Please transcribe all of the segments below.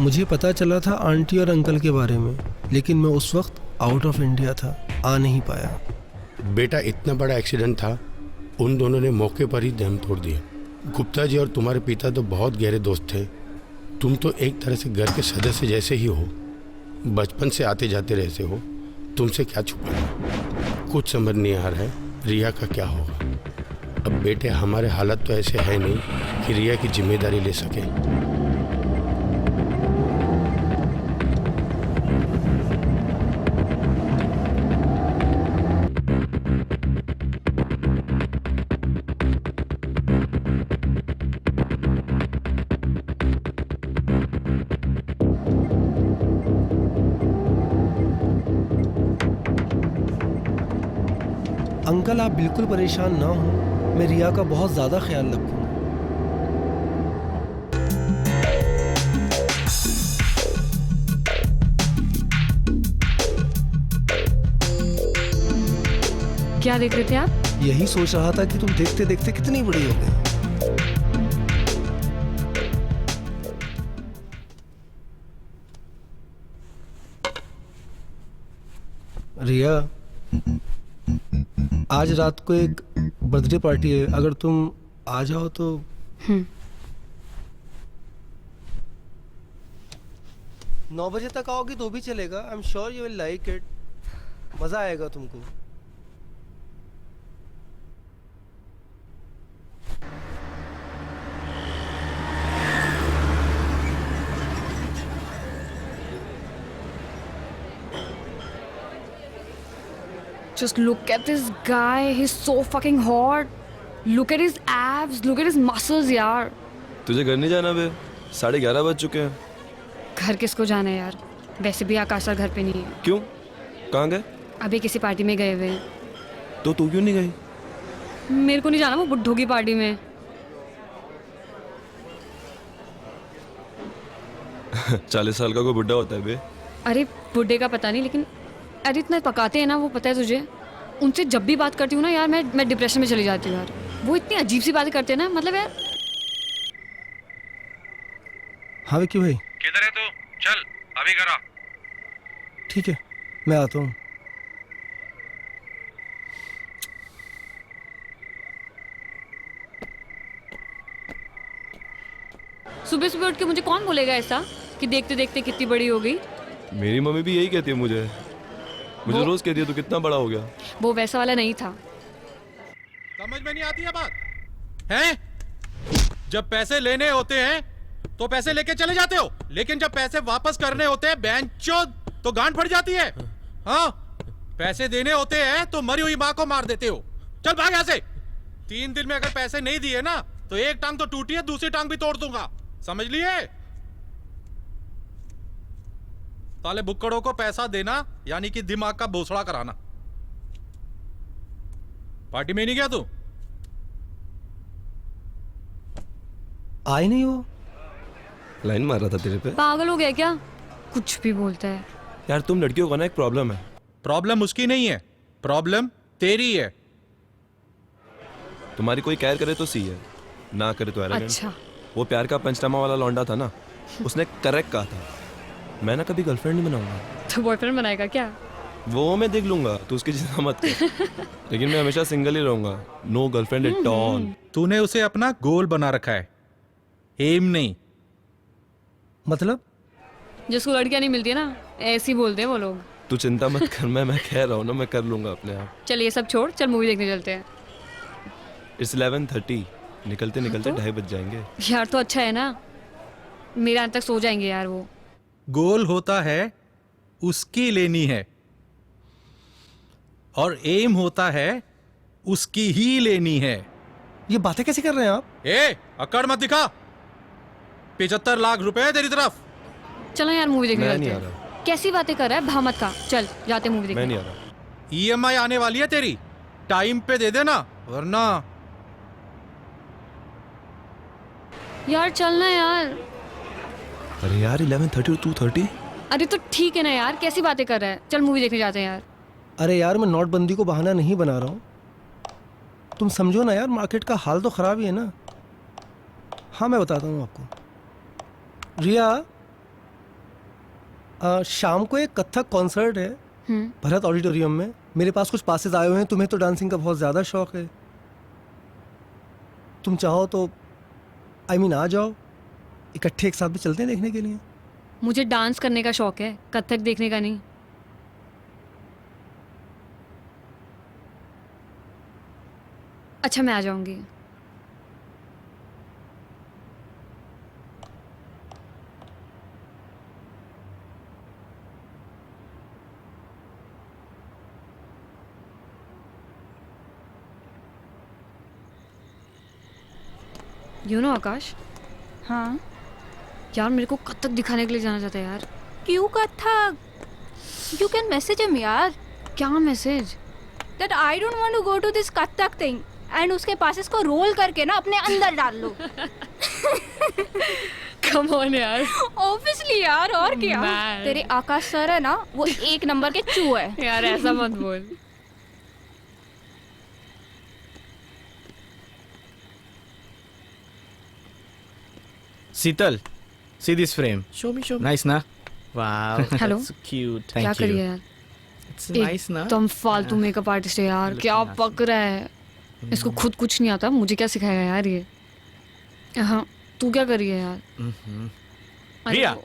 मुझे पता चला था आंटी और अंकल के बारे में, लेकिन मैं उस वक्त आउट ऑफ इंडिया था, आ नहीं पाया। बेटा इतना बड़ा एक्सीडेंट था, उन दोनों ने मौके पर ही दम तोड़ दिया। गुप्ता जी और तुम्हारे पिता तो बहुत गहरे दोस्त थे। तुम तो एक तरह से घर के सदस्य जैसे ही हो, बचपन से आते जाते रहते हो, तुमसे क्या छुपाना। कुछ समझ नहीं आ रहा है रिया का क्या होगा। अब बेटे हमारे हालत तो ऐसे है नहीं कि रिया की जिम्मेदारी ले सकें। अंकल आप बिल्कुल परेशान ना हो, मैं रिया का बहुत ज़्यादा ख्याल रखूँगा। क्या देख रहे थे आप? यही सोच रहा था कि तुम देखते देखते कितनी बड़ी हो गई। रिया, आज रात को एक बर्थडे पार्टी है, अगर तुम आ जाओ तो। 9 बजे तक आओगी तो भी चलेगा। I am sure you will like it, मजा आएगा तुमको। Just look at this guy. He's so fucking hot. Look at his abs. Look at his muscles, यार. तुझे घर नहीं जाना बे? 11:30 बज चुके हैं। घर किसको जाना है यार? वैसे भी आकाश सर घर पे नहीं है। क्यों? कहाँ गए? अभी किसी पार्टी में गए हुए हैं। तो तू क्यों नहीं गई? मेरे को नहीं जाना वो बुड्ढों की पार्टी में। 40 साल का कोई बुड्ढा होता है बे? अरे बुड्ढे का पता नहीं, लेकिन अरे इतना पकाते हैं ना वो, पता है तुझे? उनसे जब भी बात करती हूँ ना यार, मैं डिप्रेशन में चली जाती हूँ यार। वो इतनी अजीब सी बातें करते हैं ना, मतलब यार। हाँ विक्की भाई। किधर है तू? चल अभी करा। ठीक है, मैं आता हूँ। सुबह सुबह उठ के मुझे कौन बोलेगा ऐसा कि देखते देखते कितनी बड़ी हो गई? मेरी मम्मी भी यही कहती है मुझे रोज कहती है तू कितना बड़ा हो गया। वो वैसा वाला नहीं था। समझ में नहीं आती है बात हैं? जब पैसे लेने होते हैं तो पैसे लेके चले जाते हो, लेकिन जब पैसे वापस करने होते हैं बेंचोद तो गांड फट जाती है। हाँ, पैसे देने होते हैं तो मरी हुई माँ को मार देते हो। चल भाग यहाँ से। 3 दिन में अगर पैसे नहीं दिए ना तो एक टांग तो टूटी है, दूसरी टांग भी तोड़ दूंगा, समझ लिए? साले बुक्कड़ों को पैसा देना यानी कि दिमाग का भोसड़ा कराना। पार्टी में नहीं गया तू? आए नहीं हो? लाइन मार रहा था तेरे पे। पागल हो गया क्या? कुछ भी बोलता है यार। तुम लड़कियों का ना एक प्रॉब्लम है। प्रॉब्लम उसकी नहीं है, प्रॉब्लम तेरी है। तुम्हारी कोई केयर करे तो सी है, ना करे तो एरोगेंट। अच्छा। वो प्यार का पंचनामा वाला लौंडा था ना, उसने करेक्ट कहा था, मैं ना कभी गर्लफ्रेंड नहीं बनाऊंगा। तो बॉयफ्रेंड बनाएगा क्या? वो मैं देख लूंगा, तू उसकी चिंता मत कर। लेकिन मैं हमेशा सिंगल ही रहूंगा, नो गर्लफ्रेंड एट ऑल। तूने उसे अपना गोल बना रखा है, एम नहीं। मतलब? जिसको लड़कियां नहीं मिलती है ना, ऐसे ही बोलते हैं वो लोग। तू चिंता मत कर, मैं कह रहा हूँ ना, मैं कर लूंगा अपने आप। चल ये सब छोड़, चल मूवी देखने चलते हैं। इट्स 11:30, निकलते निकलते तो? 2:30 बज जाएंगे। यार तो अच्छा है ना, मेरे आने तक सो जाएंगे यार वो। गोल होता है उसकी लेनी है और एम होता है उसकी ही लेनी है। ये बातें कैसे कर रहे हैं आप? ए, अकड़ मत दिखा। 75 लाख रुपए तेरी तरफ। चलो यार मूवी देखने मैं चलते नहीं आ हैं। रहा। कैसी बातें कर रहा है, भामत का। चल जाते मूवी देखने। मैं नहीं आ रहा। EMI आने वाली है तेरी, टाइम पे दे देना वरना। यार चलना यार। अरे यार 11:30 और 2:30। अरे तो ठीक है ना यार, कैसी बातें कर रहा है। चल मूवी देखने जाते हैं यार। अरे यार मैं नोटबंदी को बहाना नहीं बना रहा हूँ, तुम समझो ना यार, मार्केट का हाल तो ख़राब ही है ना। हाँ मैं बताता हूँ आपको। रिया, शाम को एक कथक कॉन्सर्ट है भरत ऑडिटोरियम में। मेरे पास कुछ पासेस आए हुए हैं। तुम्हें तो डांसिंग का बहुत ज़्यादा शौक है, तुम चाहो तो आ जाओ, इकट्ठे एक साथ में चलते हैं देखने के लिए। मुझे डांस करने का शौक है, कथक देखने का नहीं। अच्छा, मैं आ जाऊंगी। आकाश, हाँ, यार मेरे को कथक दिखाने के लिए जाना चाहता है यार। क्यों Kathak? You can message him यार। क्या message? That I don't want to go to this Kathak thing, and उसके पासेस को रोल करके ना अपने अंदर डाल लो। कम ऑन यार। ऑब्वियसली यार, और क्या। Man. तेरे आकाश सर है ना, वो एक नंबर के चू है। यार ऐसा मत बोल। Sital, see this frame. Show me. Nice, na? Wow, Hello? that's cute. Thank क्या you. करिए यार? It's nice, na? एकदम फालतू मेकअप आर्टिस्ट है यार। Looking क्या awesome. पक रहा है। इसको खुद कुछ नहीं आता, मुझे क्या सिखाएगा यार ये। हाँ, तू क्या करिए यार? अरे रिया! वो-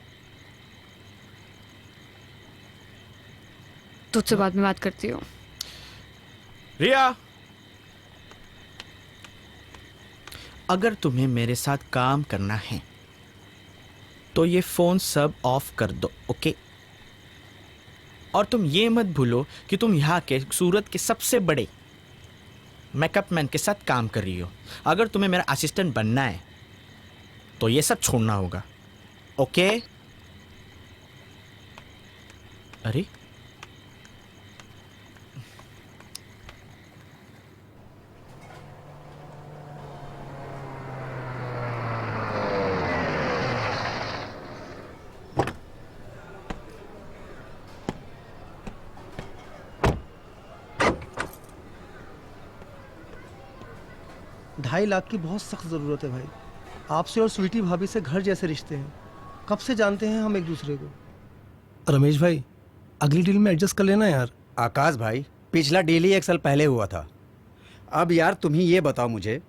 तुझसे बाद में बात करती हूँ। रिया! अगर तुम्हें मेरे साथ काम करना है तो ये फोन सब ऑफ कर दो, ओके? और तुम ये मत भूलो कि तुम यहाँ के सूरत के सबसे बड़े मेकअप मैन के साथ काम कर रही हो। अगर तुम्हें मेरा असिस्टेंट बनना है तो ये सब छोड़ना होगा, ओके? अरे ढाई लाख की बहुत सख्त ज़रूरत है भाई। आपसे और स्वीटी भाभी से घर जैसे रिश्ते हैं, कब से जानते हैं हम एक दूसरे को। रमेश भाई, अगली डील में एडजस्ट कर लेना यार। आकाश भाई, पिछला डील ही 1 साल पहले हुआ था। अब यार तुम ही ये बताओ मुझे,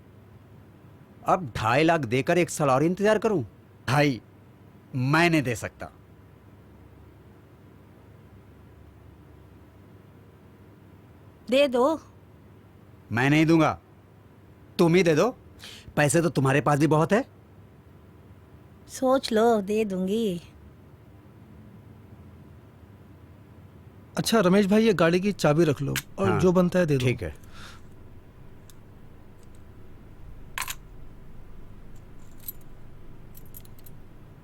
अब 2.5 लाख देकर 1 साल और इंतजार करूं? भाई मैं नहीं दे सकता। दे दो। मैं नहीं दूंगा, तुम ही दे दो। पैसे तो तुम्हारे पास भी बहुत है। सोच लो, दे दूंगी। अच्छा रमेश भाई, ये गाड़ी की चाबी रख लो और हाँ, जो बनता है दे दो। ठीक है।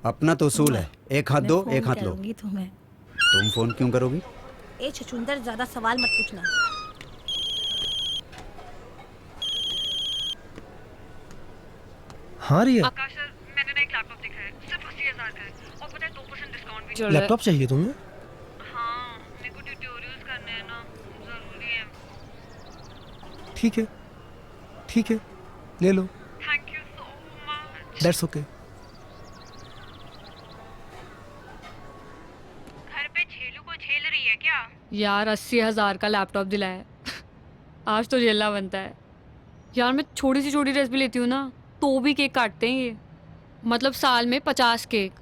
अपना तो उसूल है, एक हाथ दो एक हाथ लो। तुम्हें तुम फोन क्यों करोगी? ए छछुंदर, ज्यादा सवाल मत पूछना। हाँ रिया, आकाश सर, मैंने ना एक लैपटॉप देखा है, सिर्फ 80,000 का है और पता है 2% डिस्काउंट भी चल रहा है। लैपटॉप चाहिए तुम्हें? हाँ, मेरे को ट्यूटोरियल्स करने हैं ना, जरूरी है। ठीक है, ठीक है, ले लो। Thank you so much. That's okay. घर पे छेलू को झेल रही है क्या? यार 80,000 का लैपटॉप दिलाया आज तो झेलना बनता है यार। मैं छोटी ड्रेस भी लेती हूँ ना तो भी केक काटते हैं ये। मतलब साल में 50 केक।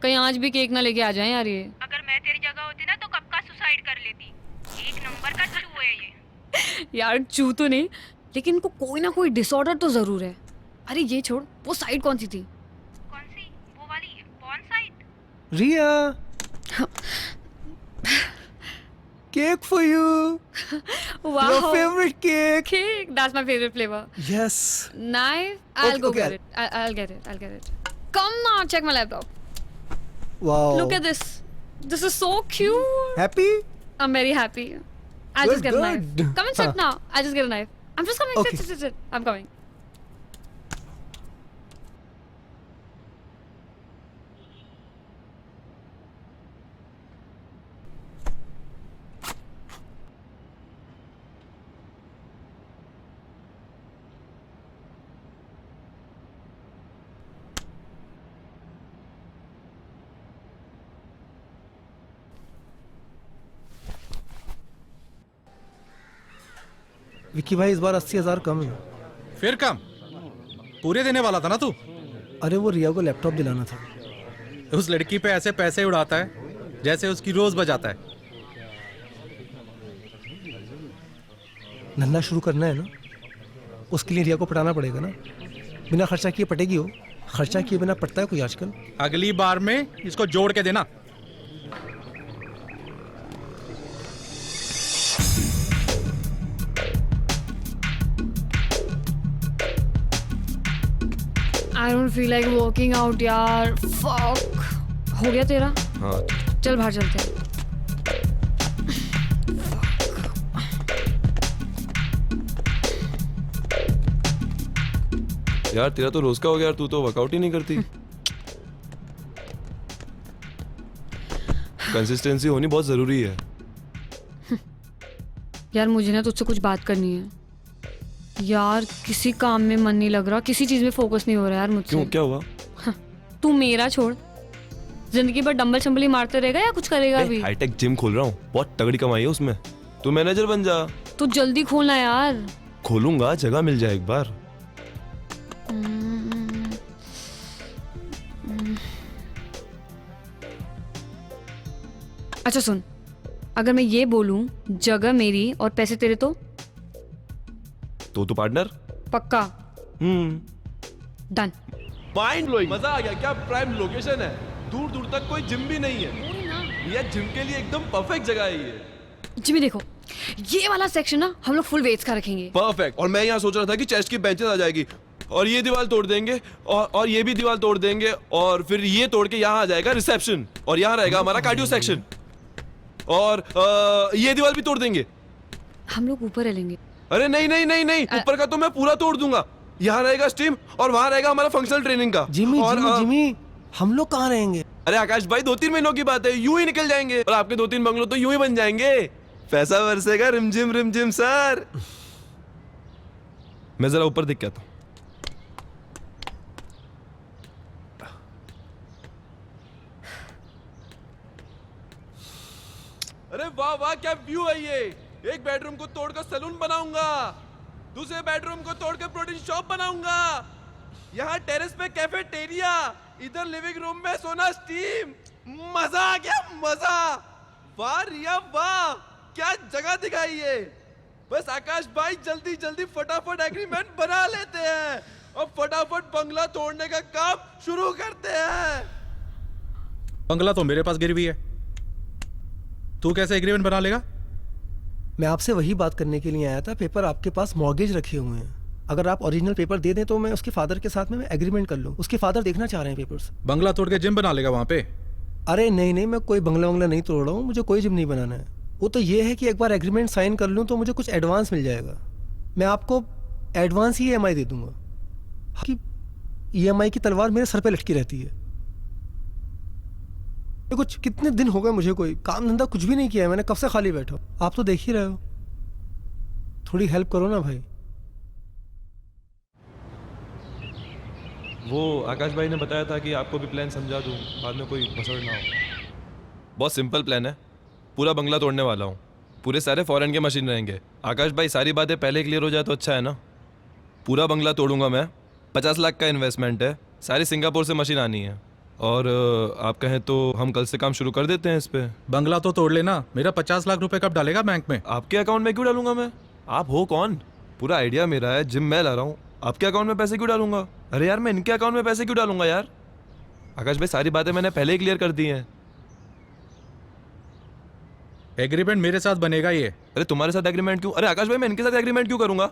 कहीं आज भी केक ना लेके आ जाएं यार ये। अगर मैं तेरी जगह होती ना तो कब का सुसाइड कर लेती। एक नंबर का चू है ये। यार चू तो नहीं, लेकिन इनको कोई ना कोई डिसऑर्डर तो जरूर है। अरे ये छोड़, वो साइड कौन सी थी? कौन सी? वो वाली porn site? Riya, cake for you. Wow. Your favorite cake. Cake. That's my favorite flavor. Yes. Knife. I'll Okay, go okay, get it. I'll get it. I'll get it. Come now, check my laptop. Wow. Look at this. This is so cute. Happy? I'm very happy. I'll just Good, get a knife. good. Come and sit Huh. now. I'll just get a knife. I'm just coming. Okay. Sit. I'm coming. Vicky भाई इस बार 80,000 कम है। फिर कम? पूरे देने वाला था ना तू? अरे वो रिया को लैपटॉप दिलाना था। उस लड़की पे ऐसे पैसे उड़ाता है जैसे उसकी रोज बजाता है। धंधा शुरू करना है ना, उसके लिए रिया को पटाना पड़ेगा ना। बिना खर्चा किए पटेगी हो, खर्चा किए बिना पटता है कोई आजकल? अगली बार में इसको जोड़ के देना। I don't feel like working out यार। फक। हो गया तेरा? हाँ चल बाहर चलते हैं। यार तेरा तो रोज का हो गया यार, तू तो वर्कआउट ही नहीं करती। कंसिस्टेंसी होनी बहुत जरूरी है। यार मुझे ना तुझसे कुछ बात करनी है यार। किसी काम में मन नहीं लग रहा, किसी चीज में फोकस नहीं हो रहा यार मुझसे। क्यों, क्या हुआ? तू मेरा छोड़, जिंदगी भर डंबल शंबल ही मारते रहेगा या कुछ करेगा भी? हाईटेक जिम खोल रहा हूँ, बहुत तगड़ी कमाई है उसमें। तू मैनेजर बन जा। तू जल्दी खोलना यार। खोलूंगा, जगह मिल जाए एक बार। अच्छा सुन, अगर मैं ये बोलूं जगह मेरी और पैसे तेरे तो पार्टनर पक्का? डन। माइंड ब्लोइंग, मजा आ गया। क्या प्राइम लोकेशन है, दूर दूर तक कोई जिम भी नहीं है। ये जिम के लिए एकदम परफेक्ट जगह है ये। जिमी देखो, ये वाला सेक्शन ना हम लोग फुल वेट्स का रखेंगे। परफेक्ट। और मैं यहाँ सोच रहा था कि चेस्ट की बेंचेस आ जाएगी और ये दीवार तोड़ देंगे और ये भी दीवार तोड़ देंगे और फिर ये तोड़ के यहाँ आ जाएगा रिसेप्शन और यहाँ रहेगा हमारा कार्डियो सेक्शन और ये दीवार भी तोड़ देंगे। हम लोग ऊपर रह लेंगे। अरे नहीं नहीं नहीं नहीं, ऊपर का तो मैं पूरा तोड़ दूंगा। यहाँ रहेगा स्टीम और वहाँ रहेगा हमारा फंक्शनल ट्रेनिंग का। जिमी और जिमी जिमी, हम लोग कहाँ रहेंगे? अरे आकाश भाई, 2-3 महीनों की बात है, यूं ही निकल जाएंगे और आपके 2-3 बंगलो तो यूं ही बन जाएंगे। पैसा बरसेगा रिमझिम सर। मैं जरा ऊपर दिख के आता हूं। अरे वाह वाह, क्या व्यू है ये। एक बेडरूम को तोड़कर सैलून बनाऊंगा, दूसरे बेडरूम को तोड़कर प्रोटीन शॉप बनाऊंगा, यहाँ टेरेस पे कैफेटेरिया, इधर लिविंग रूम में सोना स्टीम। मजा आ गया, मजा। वाह रिया वाह, क्या जगह दिखाई है। बस आकाश भाई जल्दी जल्दी फटाफट एग्रीमेंट बना लेते हैं और फटाफट बंगला तोड़ने का काम शुरू करते हैं। बंगला तो मेरे पास गिरी हुई है, तू कैसे एग्रीमेंट बना लेगा? मैं आपसे वही बात करने के लिए आया था। पेपर आपके पास मॉर्गेज रखे हुए हैं, अगर आप ओरिजिनल पेपर दे दें तो मैं उसके फादर के साथ में एग्रीमेंट कर लूँ। उसके फादर देखना चाह रहे हैं पेपर्स। बंगला तोड़ के जिम बना लेगा वहां पे? अरे नहीं नहीं, मैं कोई बंगला वंगला नहीं तोड़ रहा हूँ, मुझे कोई जिम नहीं बनाना है। वो तो ये है कि एक बार एग्रीमेंट साइन कर लूँ तो मुझे कुछ एडवांस मिल जाएगा। मैं आपको एडवांस ही EMI दे दूंगा कि EMI की तलवार मेरे सर पे लटकी रहती है। कुछ कितने दिन हो गए मुझे कोई काम धंधा कुछ भी नहीं किया है, मैंने कब से खाली बैठा हूँ। आप तो देख ही रहे हो, थोड़ी हेल्प करो ना भाई। वो आकाश भाई ने बताया था कि आपको भी प्लान समझा दूं, बाद में कोई भसड़ ना हो। बहुत सिंपल प्लान है, पूरा बंगला तोड़ने वाला हूँ, पूरे सारे फॉरेन के मशीन रहेंगे। आकाश भाई सारी बातें पहले क्लियर हो जाए तो अच्छा है ना। पूरा बंगला तोड़ूंगा मैं, 50 लाख का इन्वेस्टमेंट है, सारी सिंगापुर से मशीन आनी है और आप कहें तो हम कल से काम शुरू कर देते हैं इस पे। बंगला तो तोड़ लेना, मेरा 50 लाख रुपए कब डालेगा बैंक में? आपके अकाउंट में क्यों डालूंगा मैं? आप हो कौन? पूरा आइडिया मेरा है, जिम मैं ला रहा हूँ, आपके अकाउंट में पैसे क्यों डालूंगा? अरे यार मैं इनके अकाउंट में पैसे क्यों डालूंगा यार? आकाश भाई सारी बातें मैंने पहले ही क्लियर कर दी हैं। एग्रीमेंट मेरे साथ बनेगा ये। अरे तुम्हारे साथ एग्रीमेंट क्यों? अरे आकाश भाई मैं इनके साथ एग्रीमेंट क्यों करूंगा?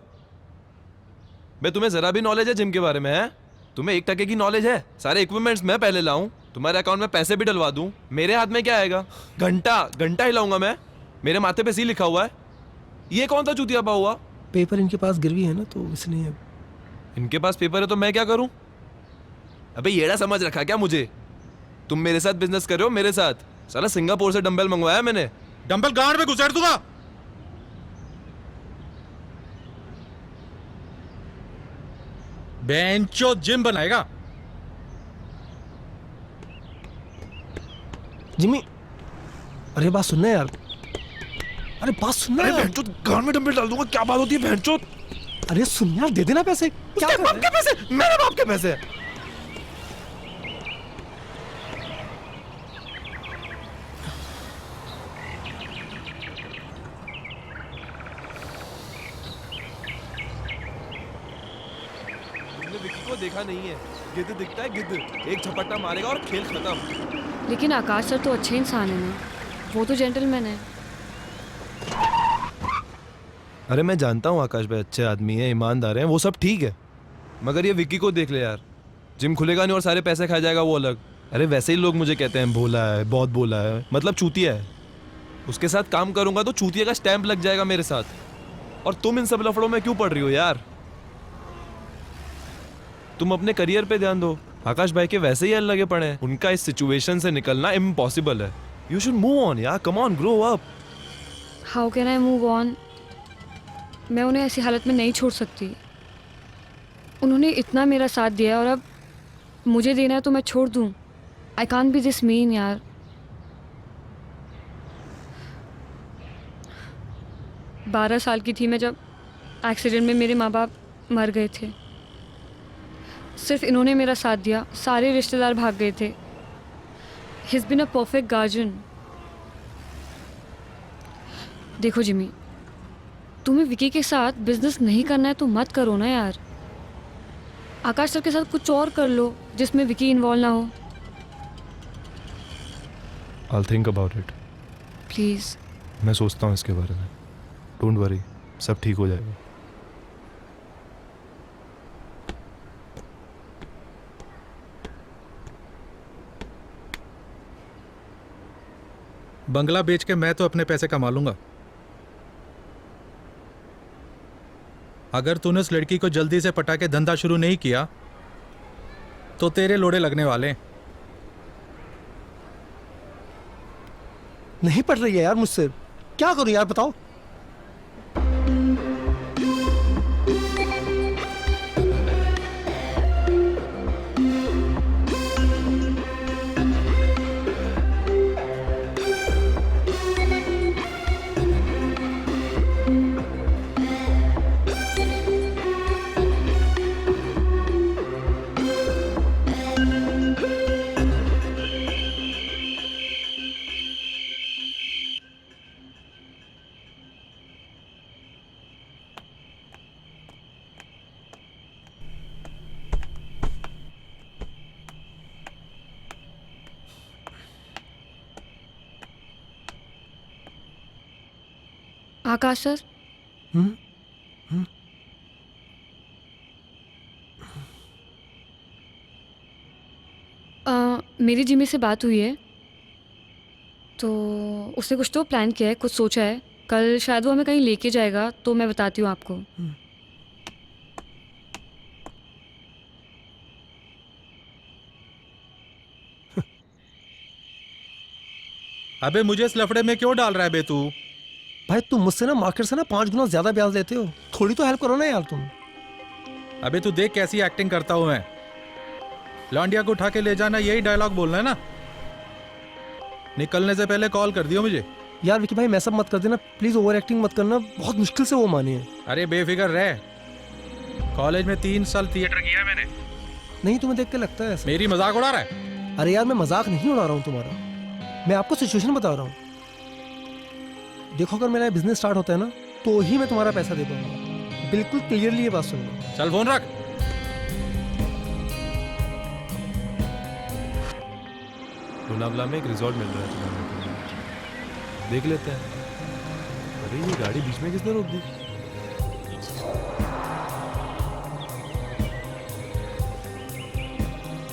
मैं तुम्हें जरा भी नॉलेज है जिम के बारे में? है तुम्हें 1% की नॉलेज है? सारे इक्विपमेंट्स मैं पहले लाऊं, तुम्हारे अकाउंट में पैसे भी डलवा दूं, मेरे हाथ में क्या आएगा? घंटा हिलाऊंगा मैं, मेरे माथे पे सी लिखा हुआ है। ये कौन सा चूतिया पा हुआ? पेपर इनके पास गिरवी है ना, तो इसलिए। इनके पास पेपर है तो मैं क्या करूं? अबे येड़ा समझ रखा क्या मुझे? तुम मेरे साथ बिजनेस कर रहे हो, मेरे साथ। साला सिंगापुर से डंबल मंगवाया मैंने। डंबल गांड में घुसेड़ दूंगा। बेंचो जिम बनाएगा। जिमी, अरे बात सुनना यार, अरे बात सुनना अरे यार। बहनचोद गान में डंबल डाल दूंगा, क्या बात होती है बहनचोद? अरे सुन यार, दे देना पैसे। क्या उसके कर बाप रहे के पैसे, मेरे बाप के पैसे। तुमने विकी को देखा नहीं है, गिद्ध दिखता है गिद्ध, एक झपट्टा मारेगा और खेल खत्म। लेकिन आकाश सर तो अच्छे इंसान है ना, वो तो जेंटलमैन है। अरे मैं जानता हूँ आकाश भाई अच्छे आदमी है, ईमानदार हैं, वो सब ठीक है, मगर ये विक्की को देख ले यार, जिम खुलेगा नहीं और सारे पैसे खा जाएगा वो अलग। अरे वैसे ही लोग मुझे कहते हैं भोला है, बहुत भोला है, मतलब चूतिया है। उसके साथ काम करूंगा तो चूतिया का स्टैंप लग जाएगा मेरे साथ। और तुम इन सब लफड़ों में क्यों पड़ रही हो यार? तुम अपने करियर पे ध्यान दो। आकाश भाई के वैसे ही लगे पड़े हैं, उनका इस सिचुएशन से निकलना इम्पॉसिबल है। यू शुड मूव ऑन यार, come on, grow up. How can I move on? मैं उन्हें ऐसी हालत में नहीं छोड़ सकती। उन्होंने इतना मेरा साथ दिया और अब मुझे देना है तो मैं छोड़ दूँ? I can't be this mean यार। बारह साल की थी मैं जब एक्सीडेंट में मेरे माँ बाप मर गए थे। सिर्फ इन्होंने मेरा साथ दिया, सारे रिश्तेदार भाग गए थे। He is been a perfect guardian. देखो जिमी, तुम्हें विकी के साथ बिजनेस नहीं करना है तो मत करो ना यार। आकाश सर के साथ कुछ और कर लो जिसमें विकी इन्वॉल्व ना हो। I'll think about it. Please. मैं सोचता हूँ इसके बारे में। डोंट वरी, सब ठीक हो जाएगा। बंगला बेच के मैं तो अपने पैसे कमा लूंगा। अगर तूने उस लड़की को जल्दी से पटा के धंधा शुरू नहीं किया तो तेरे लोड़े लगने वाले। नहीं पड़ रही है यार मुझसे, क्या करूं यार बताओ। आकाश सर, मेरी जिमी से बात हुई है तो उसने कुछ तो प्लान किया है, कुछ सोचा है। कल शायद वो हमें कहीं लेके जाएगा तो मैं बताती हूँ आपको। अबे मुझे इस लफड़े में क्यों डाल रहा है बे तू? भाई तुम मुझसे ना मार्केट से ना 5 गुना ज्यादा ब्याज लेते हो, थोड़ी तो हेल्प करो ना यार तुम। अबे तू देख कैसी एक्टिंग करता हूं मैं। लौंडिया को उठा के ले जाना, यही डायलॉग बोलना है ना? निकलने से पहले कॉल कर दियो मुझे। यार विकी भाई मैं सब मत कर देना प्लीज, ओवर एक्टिंग मत करना, बहुत मुश्किल से वो मानी है। अरे बेफिक्र रह, कॉलेज में 3 साल थिएटर किया है मैंने। नहीं तुम्हें देख के लगता है ऐसा। मेरी मजाक उड़ा रहा है? अरे यार मैं मजाक नहीं उड़ा रहा हूँ तुम्हारा, मैं आपको सिचुएशन बता रहा हूँ। देखो अगर मेरा बिजनेस स्टार्ट होता है ना तो ही मैं तुम्हारा पैसा दे पाऊंगा, बिल्कुल क्लियरली ये बात सुन लो। चल फोन रख। लोनावला में एक रिजॉर्ट मिल रहा है चलाने के लिए, देख लेते हैं। अरे ये गाड़ी बीच में किसने रोक दी?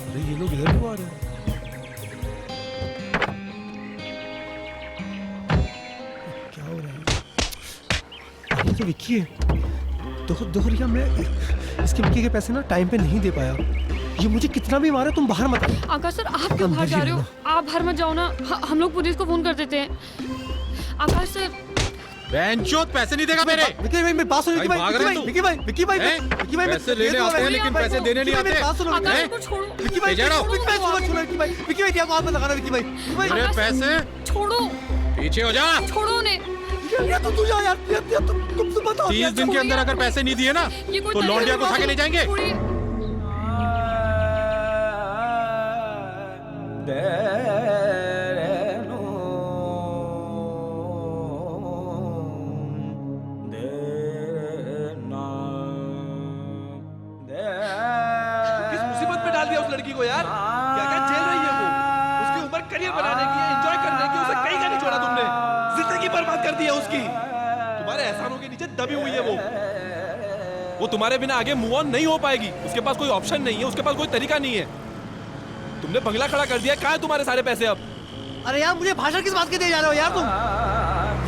अरे ये लोग इधर क्यों आ रहे हैं? क्या हो रहा है? ये तो विक्की है। देखो देखो रिया, मैं इसके विक्की के पैसे ना टाइम पे नहीं दे पाया। ये मुझे कितना भी मारे, तुम बाहर मत आओ। आकाश सर आप क्यों बाहर जा रहे हो? आप बाहर मत जाओ ना, हम लोग पुलिस को फोन कर देते हैं। आकाश सर, बेंचोद पैसे नहीं देगा मेरे। विक्की भाई मेरी बात सुनो। विक्की भाई, भाग रहे भाई हो तुम? विक्की भाई विक्की भाई हैं? विक्की भाई पैसे लेने आते हैं लेकिन पैसे देने नहीं आते। मेरी बात सुनो। आकाश हैं? को छोड़ो। विक्की भाई पीछे रहो। विक्की भाई सुनो छोड़ो। विक्की भाई रिया को हाथ मत लगाना। विक्की भाई मेरे आकाश, पैसे छोड़ो, पीछे हो जा। छोड़ो उन्हें। रिया तू जा यार, रिया तुम बताओ। 30 दिन के अंदर अगर पैसे नहीं दिए ना ये कोई तो तरीका लौंडिया को है? उठा के ले जाएंगे। छोड़िए। किस मुसीबत में डाल दिया उस लड़की को यार? क्या क्या झेल रही है वो? उसकी उम्र करियर बनाने की है, एंजॉय करने की, उसे कहीं का नहीं छोड़ा तुमने। जिंदगी बर्बाद कर दी है उसकी। तुम्हारे एहसानों के नीचे दबी हुई है वो तुम्हारे बिना आगे मूव ऑन नहीं हो पाएगी। उसके पास कोई ऑप्शन नहीं है, उसके पास कोई तरीका नहीं है। तुमने बंगला खड़ा कर दिया, कहाँ है तुम्हारे सारे पैसे अब? अरे यार मुझे भाषण किस बात के दिए जा रहे हो यार तुम?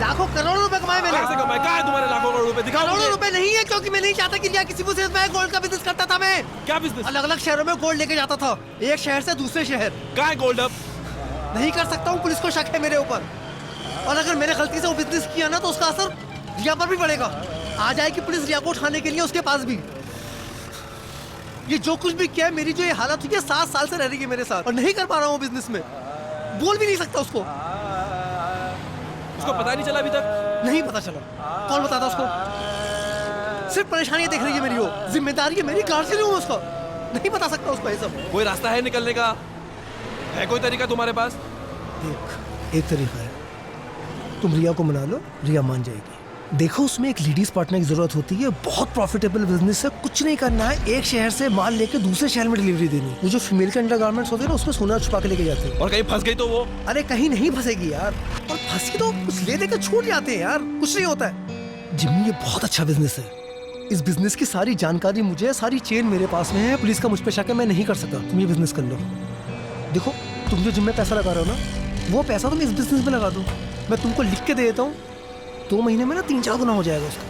लाखों करोड़ों रुपए कमाए मैंने। कैसे कमाए? कहाँ है तुम्हारे लाखों करोड़ रुपए? दिखाओ करोड़ों मुझे। रुपए नहीं है, क्योंकि मैं नहीं चाहता कि रिया किसी मुसीबत में आए। गोल्ड का बिजनेस करता था मैं। क्या बिजनेस? अलग अलग शहरों में गोल्ड लेके जाता था, एक शहर से दूसरे शहर। कहाँ है गोल्ड अब? नहीं कर सकता हूँ, पुलिस को शक है मेरे ऊपर। और अगर मैंने गलती से वो बिजनेस किया ना तो उसका असर रिया पर भी पड़ेगा। आ जाएगी पुलिस रिया को उठाने के लिए उसके पास भी। ये जो कुछ भी किया है, मेरी जो ये हालत हुई है, 7 साल से रह रही है मेरे साथ और नहीं कर पा रहा हूँ बिजनेस में। बोल भी नहीं सकता उसको। उसको पता नहीं चला अभी तक? नहीं पता चला। कौन बताता उसको? सिर्फ परेशानियां देख रही है मेरी वो। जिम्मेदारी है मेरी, गार्जियन हूँ उसका। नहीं बता सकता उसको ये सब। कोई रास्ता है निकलने का? है कोई तरीका तुम्हारे पास? एक तरीका है, तुम रिया को मना लो, रिया मान जाएगी। देखो उसमें एक लेडीज पार्टनर की जरूरत होती है। बहुत प्रॉफिटेबल बिजनेस है, कुछ नहीं करना है, एक शहर से माल लेके दूसरे शहर में डिलीवरी देनी। वो जो फीमेल के अंडरगारमेंट्स होते हैं ना, उसमें सोना छुपा के लेके जाते हैं। और कहीं फंस गई तो वो? अरे कहीं नहीं फंसेगी यार, और फंसी तो कुछ ले देकर छूट जाते हैं यार, कुछ नहीं होता है। जिम्मी ये बहुत अच्छा बिजनेस है। इस बिजनेस की सारी जानकारी मुझे है, सारी चेन मेरे पास में है। पुलिस का मुझ पे शक है, मैं नहीं कर सकता। तुम ये बिजनेस कर लो। देखो तुम जो जिम में पैसा लगा रहे हो ना, वो पैसा तुम इस बिजनेस में लगा दो। मैं तुमको लिख के दे देता हूँ, 2 महीने में ना 3-4 गुना हो जाएगा उसका।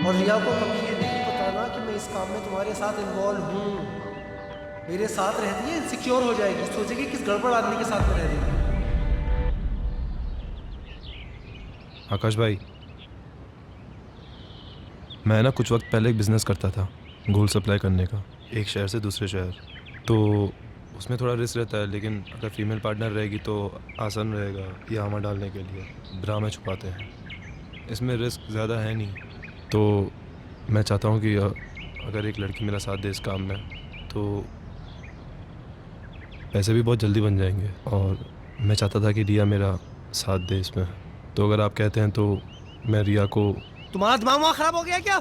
और रिया को कभी ये नहीं बताना कि मैं इस काम में तुम्हारे साथ इन्वॉल्व हूँ। मेरे साथ रहती है, इनसिक्योर हो जाएगी, सोचेगी किस गड़बड़ आदमी के साथ में रह रही है। आकाश भाई, मैं ना कुछ वक्त पहले एक बिज़नेस करता था गोल्ड सप्लाई करने का, एक शहर से दूसरे शहर। तो उसमें थोड़ा रिस्क रहता है, लेकिन अगर फीमेल पार्टनर रहेगी तो आसान रहेगा ये आमा डालने के लिए। ब्रा में छुपाते हैं, इसमें रिस्क ज़्यादा है नहीं। तो मैं चाहता हूँ कि अगर एक लड़की मेरा साथ दे इस काम में तो पैसे भी बहुत जल्दी बन जाएंगे। और मैं चाहता था कि रिया मेरा साथ दे इसमें। तो अगर आप कहते हैं तो मैं रिया को... तुम्हारा दिमाग वहाँ खराब हो गया क्या?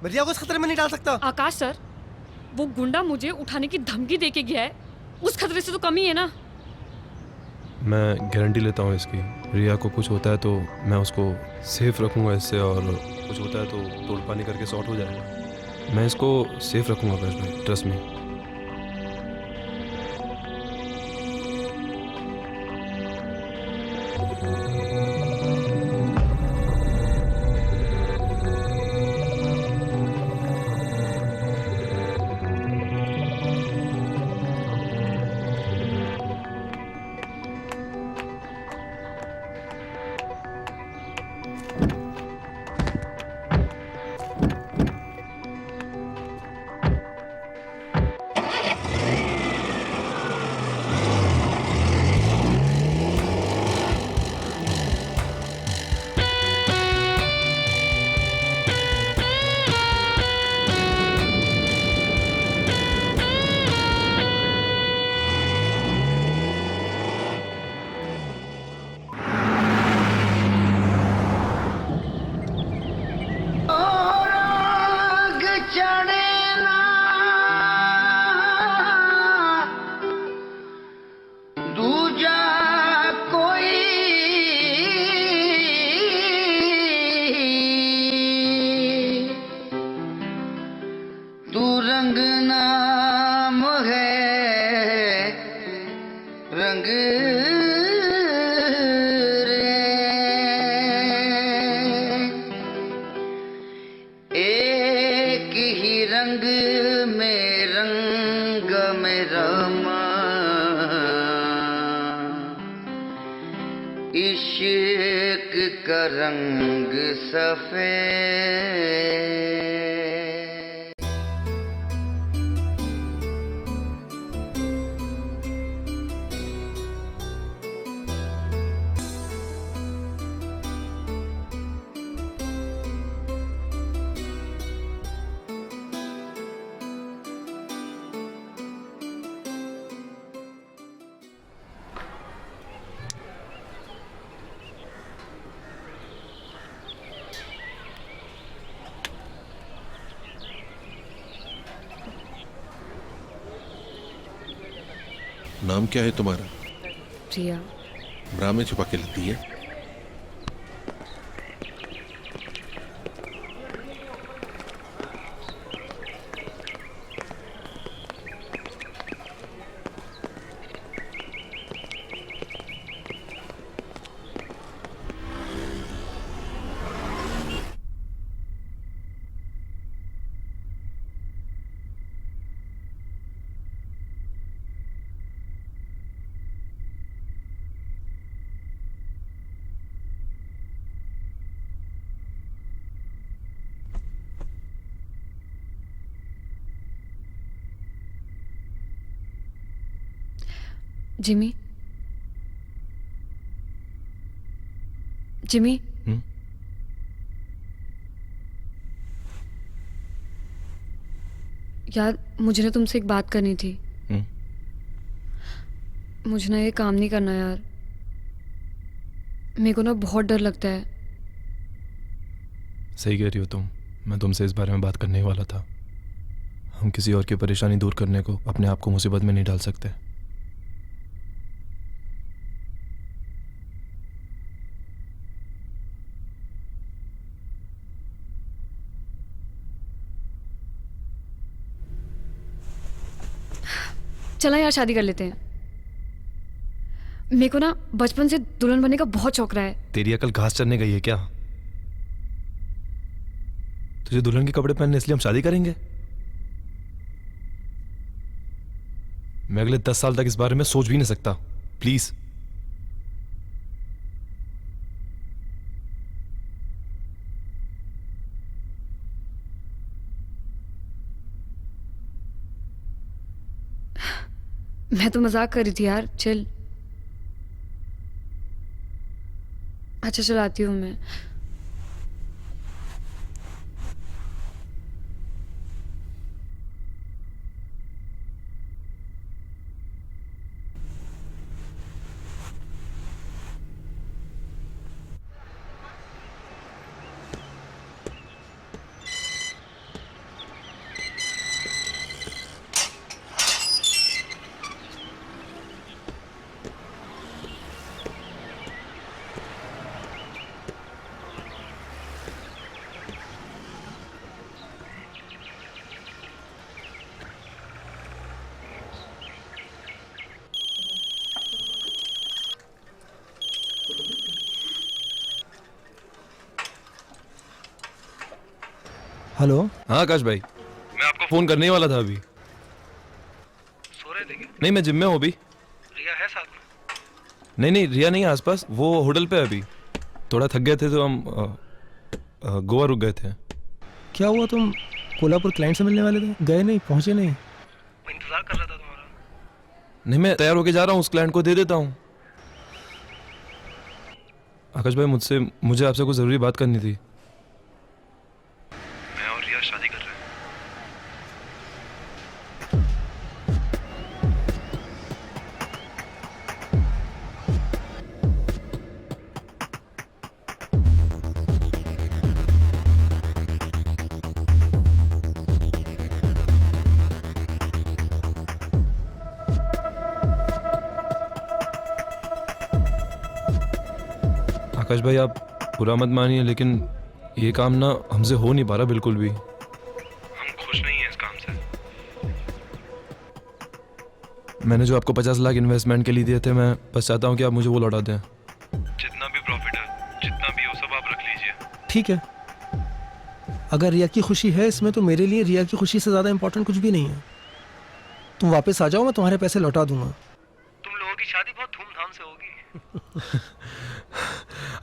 मैं रिया को इस खतरे में नहीं डाल सकता। आकाश सर, वो गुंडा मुझे उठाने की धमकी दे के गया है, उस खतरे से तो कम ही है ना। मैं गारंटी लेता हूँ इसकी, रिया को कुछ होता है तो मैं उसको सेफ रखूँगा इससे, और कुछ होता है तो तोड़ पानी करके सॉर्ट हो जाएगा। मैं इसको सेफ रखूँगा आकाश भाई, ट्रस्ट मी। मेरा इश्क का रंग सफेद। नाम क्या है तुम्हारा? रिया। ब्रा में छुपा के लेती है। जिमी, जिमी, यार मुझे ना तुमसे एक बात करनी थी। मुझे ना ये काम नहीं करना यार, मेरे को ना बहुत डर लगता है। सही कह रही हो तुम, मैं तुमसे इस बारे में बात करने ही वाला था। हम किसी और की परेशानी दूर करने को अपने आप को मुसीबत में नहीं डाल सकते। चला यार शादी कर लेते हैं। मेरे को ना बचपन से दुल्हन बनने का बहुत शौक रहा है। तेरी अकल घास चरने गई है क्या? तुझे दुल्हन के कपड़े पहनने इसलिए हम शादी करेंगे? मैं अगले 10 साल तक इस बारे में सोच भी नहीं सकता। प्लीज। मैं तो मजाक कर रही थी यार, चिल। अच्छा चलाती हूँ मैं। हेलो। हाँ आकाश भाई, मैं आपको फोन करने ही वाला था अभी। सो रहे थे क्या? नहीं, मैं जिम में हूँ अभी। रिया है साथ में? नहीं, रिया नहीं है आसपास, वो होटल पे है अभी। थोड़ा थक गए थे तो हम गोवा रुक गए थे। क्या हुआ, तुम कोल्हापुर क्लाइंट से मिलने वाले थे, गए नहीं, पहुंचे नहीं? मैं इंतजार कर रहा था तुम्हारा। नहीं, मैं तैयार होके जा रहा हूँ, उस क्लाइंट को दे देता हूँ। आकाश भाई, मुझे आपसे कुछ जरूरी बात करनी थी। मैं और रिया शादी कर रहे हैं। आकाश भाई, आप बुरा मत मानिए, लेकिन ये काम ना हमसे हो नहीं पा रहा बिल्कुल भी। हम खुश नहीं हैं इस काम से। मैंने जो आपको 50 लाख इन्वेस्टमेंट के लिए दिए थे, मैं बस चाहता हूँ कि आप मुझे वो लौटा दें। जितना भी प्रॉफिट है, जितना भी हो, सब आप रख लीजिए। ठीक है, अगर रिया की खुशी है इसमें, तो मेरे लिए रिया की खुशी से ज़्यादा इम्पोर्टेंट कुछ भी नहीं है। तुम वापस आ जाओ, मैं तुम्हारे पैसे लौटा दूंगा। तुम लोगों की शादी बहुत धूमधाम से होगी।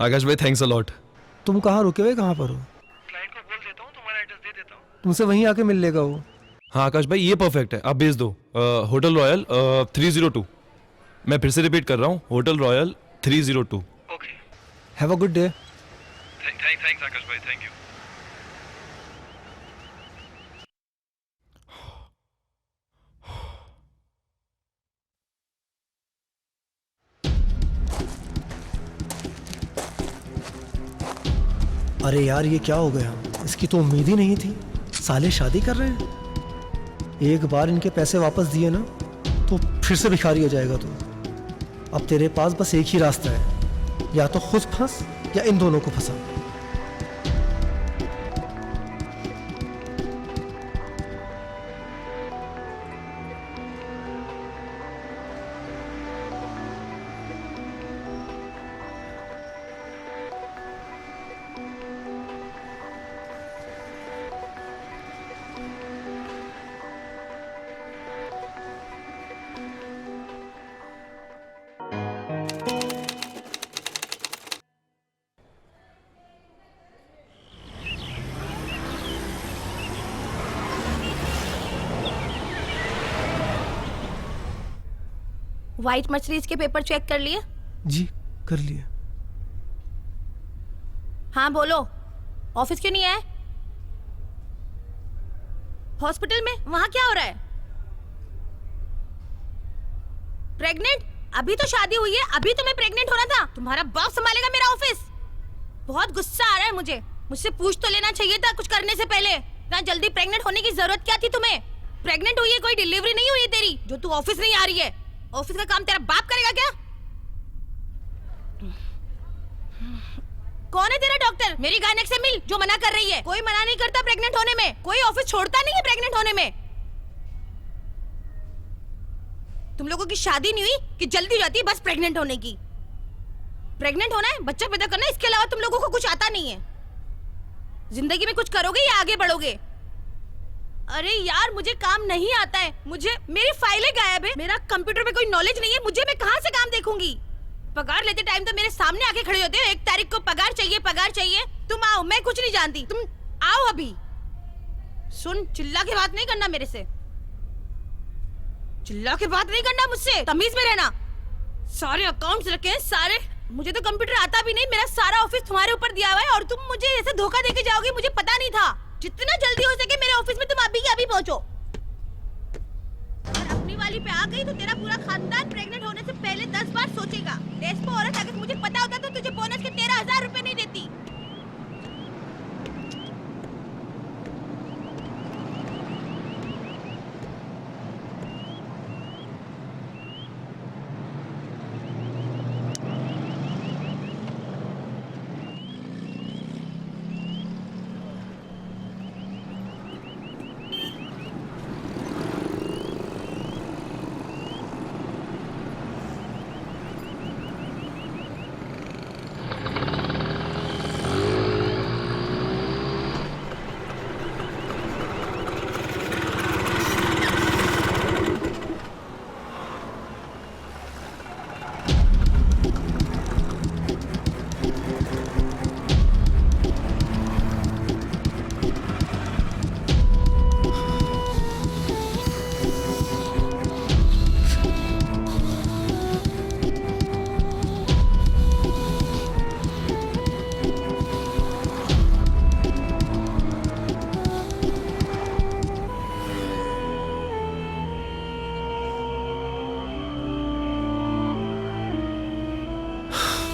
आकाश भाई थैंक्स अ लॉट। तुम कहाँ रुके हुए, कहाँ पर हो? क्लाइंट को बोल देता हूँ, तुम्हारा एड्रेस दे देता हूँ, तुमसे वहीं आके मिल लेगा वो। हाँ आकाश भाई ये परफेक्ट है, आप भेज दो। Hotel Royal 302। मैं फिर से रिपीट कर रहा हूँ, hotel Royal 302। Okay, have a good day. Thanks Akash भाई, थैंक यू। अरे यार ये क्या हो गया, इसकी तो उम्मीद ही नहीं थी। साले शादी कर रहे हैं। एक बार इनके पैसे वापस दिए ना तो फिर से भिखारी हो जाएगा तू। अब तेरे पास बस एक ही रास्ता है, या तो खुद फंस या इन दोनों को फंसा। व्हाइट मर्सिडीज के पेपर चेक कर लिए? जी कर लिए। हाँ बोलो, ऑफिस क्यों नहीं आए? हॉस्पिटल में, वहां क्या हो रहा है? प्रेग्नेंट? अभी तो शादी हुई है, अभी तुम्हें प्रेग्नेंट होना था। तुम्हारा बाप संभालेगा मेरा ऑफिस। बहुत गुस्सा आ रहा है मुझे। मुझसे पूछ तो लेना चाहिए था कुछ करने से पहले। इतना जल्दी प्रेग्नेंट होने की जरूरत क्या थी तुम्हें? प्रेग्नेंट हुई है, कोई डिलीवरी नहीं हुई है तेरी जो तू ऑफिस नहीं आ रही है। ऑफिस का काम तेरा बाप करेगा क्या? कौन है तेरा डॉक्टर? मेरी गायनेक से मिल जो मना कर रही है। कोई मना नहीं करता प्रेग्नेंट होने में, कोई ऑफिस छोड़ता नहीं है प्रेग्नेंट होने में। तुम लोगों की शादी नहीं हुई कि जल्दी हो जाती है बस प्रेग्नेंट होने की। प्रेग्नेंट होना है, बच्चा पैदा करना है, इसके अलावा तुम लोगों को कुछ आता नहीं है। जिंदगी में कुछ करोगे या आगे बढ़ोगे? अरे यार मुझे काम नहीं आता है। मुझे, मेरी फाइलें गायब है, मेरा कंप्यूटर पे कोई नॉलेज नहीं है। मुझे, मैं कहाँ से काम देखूंगी? पगार लेते टाइम तो मेरे सामने आके खड़े होते हो। 1 तारीख को पगार चाहिए, पगार चाहिए। तुम आओ, मैं कुछ नहीं जानती, तुम आओ अभी। सुन, चिल्ला के बात नहीं करना मेरे से, चिल्ला के बात नहीं करना मुझसे, तमीज में रहना। सारे अकाउंट्स रखे हैं सारे। मुझे तो कंप्यूटर आता भी नहीं, मेरा सारा ऑफिस तुम्हारे ऊपर दिया हुआ है और तुम मुझे ऐसे धोखा देके जाओगे, मुझे पता नहीं था। जितना जल्दी हो सके मेरे ऑफिस में तुम अभी के अभी पहुंचो। अगर अपनी वाली पे आ गई तो तेरा पूरा खानदान प्रेग्नेंट होने से पहले 10 बार सोचेगा। डेस्पो औरत, अगर मुझे पता होता तो तुझे बोनस के 13,000 रुपए नहीं देती।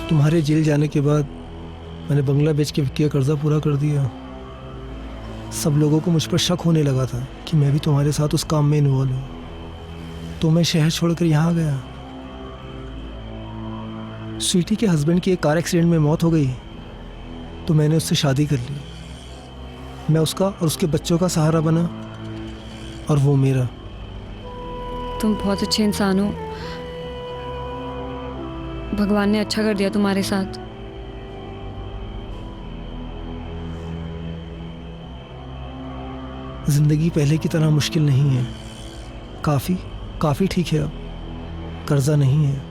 तुम्हारे जेल जाने के बाद मैंने बंगला बेच के विक्की का कर्जा पूरा कर दिया। सब लोगों को मुझ पर शक होने लगा था कि मैं भी तुम्हारे साथ उस काम में इन्वॉल्व हूँ, तो मैं शहर छोड़कर यहाँ आ गया। स्वीटी के हस्बैंड की एक कार एक्सीडेंट में मौत हो गई तो मैंने उससे शादी कर ली। मैं उसका और उसके बच्चों का सहारा बना और वो मेरा। तुम बहुत अच्छे इंसान हो, भगवान ने अच्छा कर दिया तुम्हारे साथ। जिंदगी पहले की तरह मुश्किल नहीं है, काफ़ी काफ़ी ठीक है, अब कर्जा नहीं है।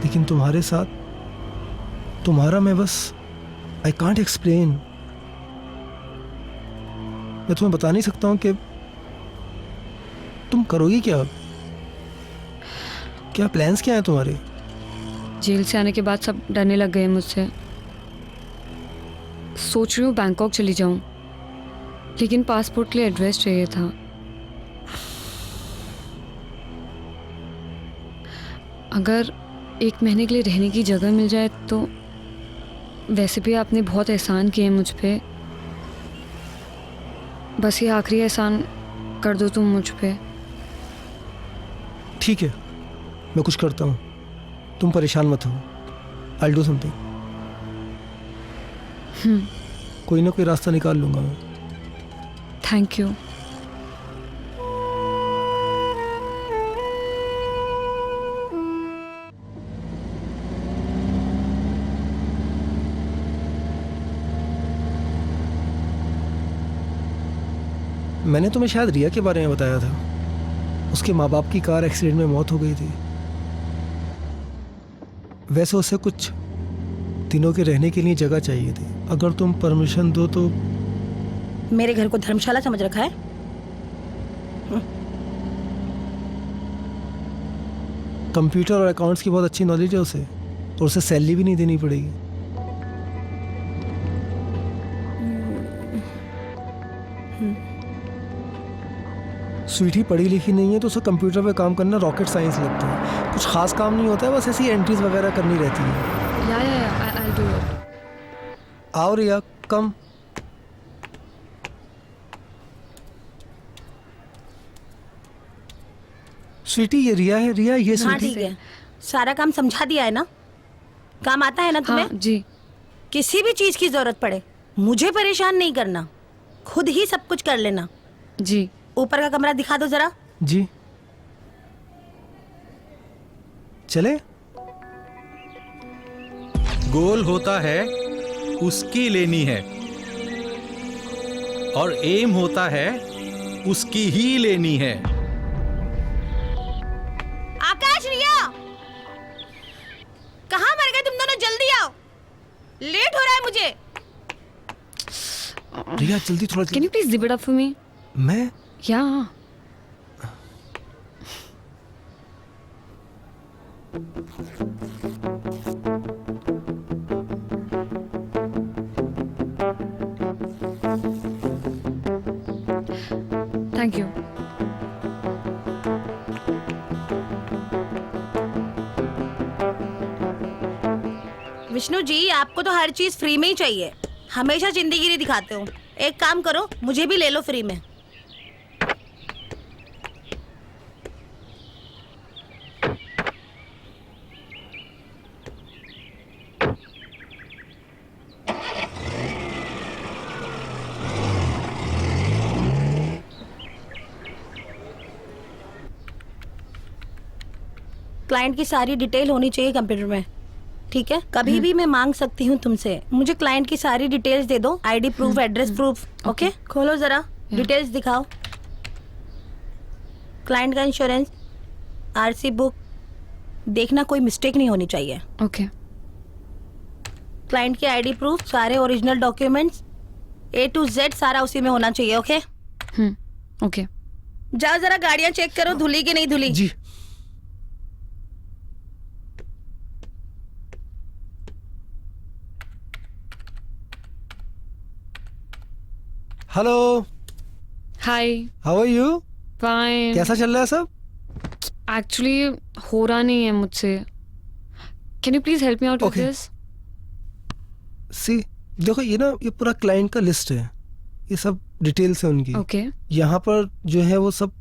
लेकिन तुम्हारे साथ, तुम्हारा मैं बस आई कांट एक्सप्लेन, मैं तुम्हें बता नहीं सकता हूँ कि तुम करोगी क्या, क्या प्लान्स क्या हैं तुम्हारे? जेल से आने के बाद सब डरने लग गए मुझसे। सोच रही हूँ बैंकॉक चली जाऊँ, लेकिन पासपोर्ट के लिए एड्रेस चाहिए था। अगर 1 महीने के लिए रहने की जगह मिल जाए तो। वैसे भी आपने बहुत एहसान किए मुझ पे, बस ये आखिरी एहसान कर दो तुम मुझ पे। ठीक है, मैं कुछ करता हूँ, तुम परेशान मत हो। I'll do something। कोई ना कोई रास्ता निकाल लूँगा मैं। Thank you. मैंने तुम्हें शायद रिया के बारे में बताया था, उसके माँ बाप की कार एक्सीडेंट में मौत हो गई थी। वैसे उसे कुछ दिनों के रहने के लिए जगह चाहिए थी, अगर तुम परमिशन दो तो। मेरे घर को धर्मशाला समझ रखा है? कंप्यूटर और अकाउंट्स की बहुत अच्छी नॉलेज है उसे, और उसे सैलरी भी नहीं देनी पड़ेगी। स्वीटी पढ़ी लिखी नहीं है तो उसे कंप्यूटर पे काम करना रॉकेट साइंस लगता है। कुछ खास काम नहीं होता है, बस ऐसी एंट्रीज वगैरह करनी रहती है। I'll do it। आओ रिया, कम। स्वीटी ये रिया है, रिया ये हाँ स्वीटी। ठीक है, सारा काम समझा दिया है ना? काम आता है ना तुम्हें? हाँ जी। किसी भी चीज की जरूरत पड़े मुझे परेशान नहीं करना, खुद ही सब कुछ कर लेना। जी। ऊपर का कमरा दिखा दो जरा। जी चले। गोल होता है उसकी लेनी है, और एम होता है उसकी ही लेनी है। आकाश, रिया, कहाँ मर गए तुम दोनों? जल्दी आओ, लेट हो रहा है मुझे। रिया जल्दी, थोड़ा Can you please zip it up for me? मैं Yeah। Thank you। Vishnu ji, आपको तो हर चीज फ्री में ही चाहिए, हमेशा जिंदगी दिखाते हो। एक काम करो, मुझे भी ले लो फ्री में। क्लाइंट की सारी डिटेल होनी चाहिए कंप्यूटर में, ठीक है? कभी भी मैं मांग सकती हूँ तुमसे, मुझे क्लाइंट की सारी डिटेल्स दे दो, ID proof, address proof. Okay, खोलो जरा, डिटेल्स दिखाओ। क्लाइंट का इंश्योरेंस, आरसी बुक, देखना कोई मिस्टेक नहीं होनी चाहिए। ओके। क्लाइंट के आईडी प्रूफ, सारे original documents, A to Z सारा उसी में होना चाहिए। Okay okay. जाओ जरा गाड़ियां चेक करो, धुली की नहीं धुली। जी। Hello, hi. How are you? Fine. कैसा चल रहा है सब? एक्चुअली हो रहा नहीं है मुझसे। Can you please help me out with Okay. This? See देखो, ये ना, ये पूरा क्लाइंट का लिस्ट है, ये सब डिटेल्स है उनकी। ओके। यहाँ पर जो है वो सब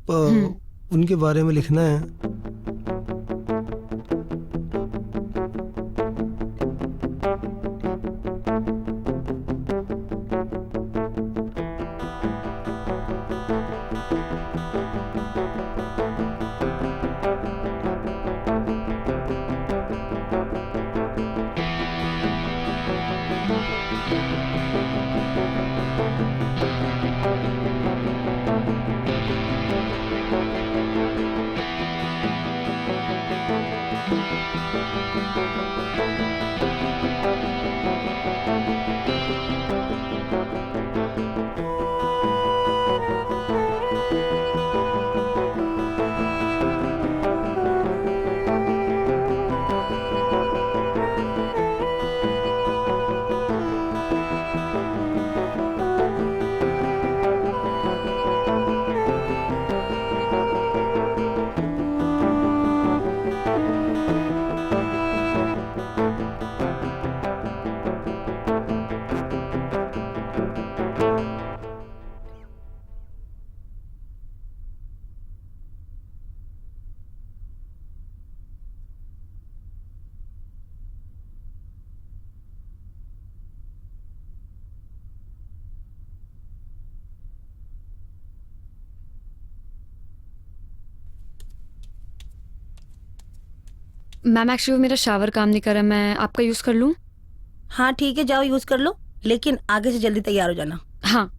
उनके बारे में लिखना है। मैम एक्चुअली मेरा शावर काम नहीं कर रहा, मैं आपका यूज़ कर लूँ? हाँ ठीक है, जाओ यूज कर लो, लेकिन आगे से जल्दी तैयार हो जाना। हाँ।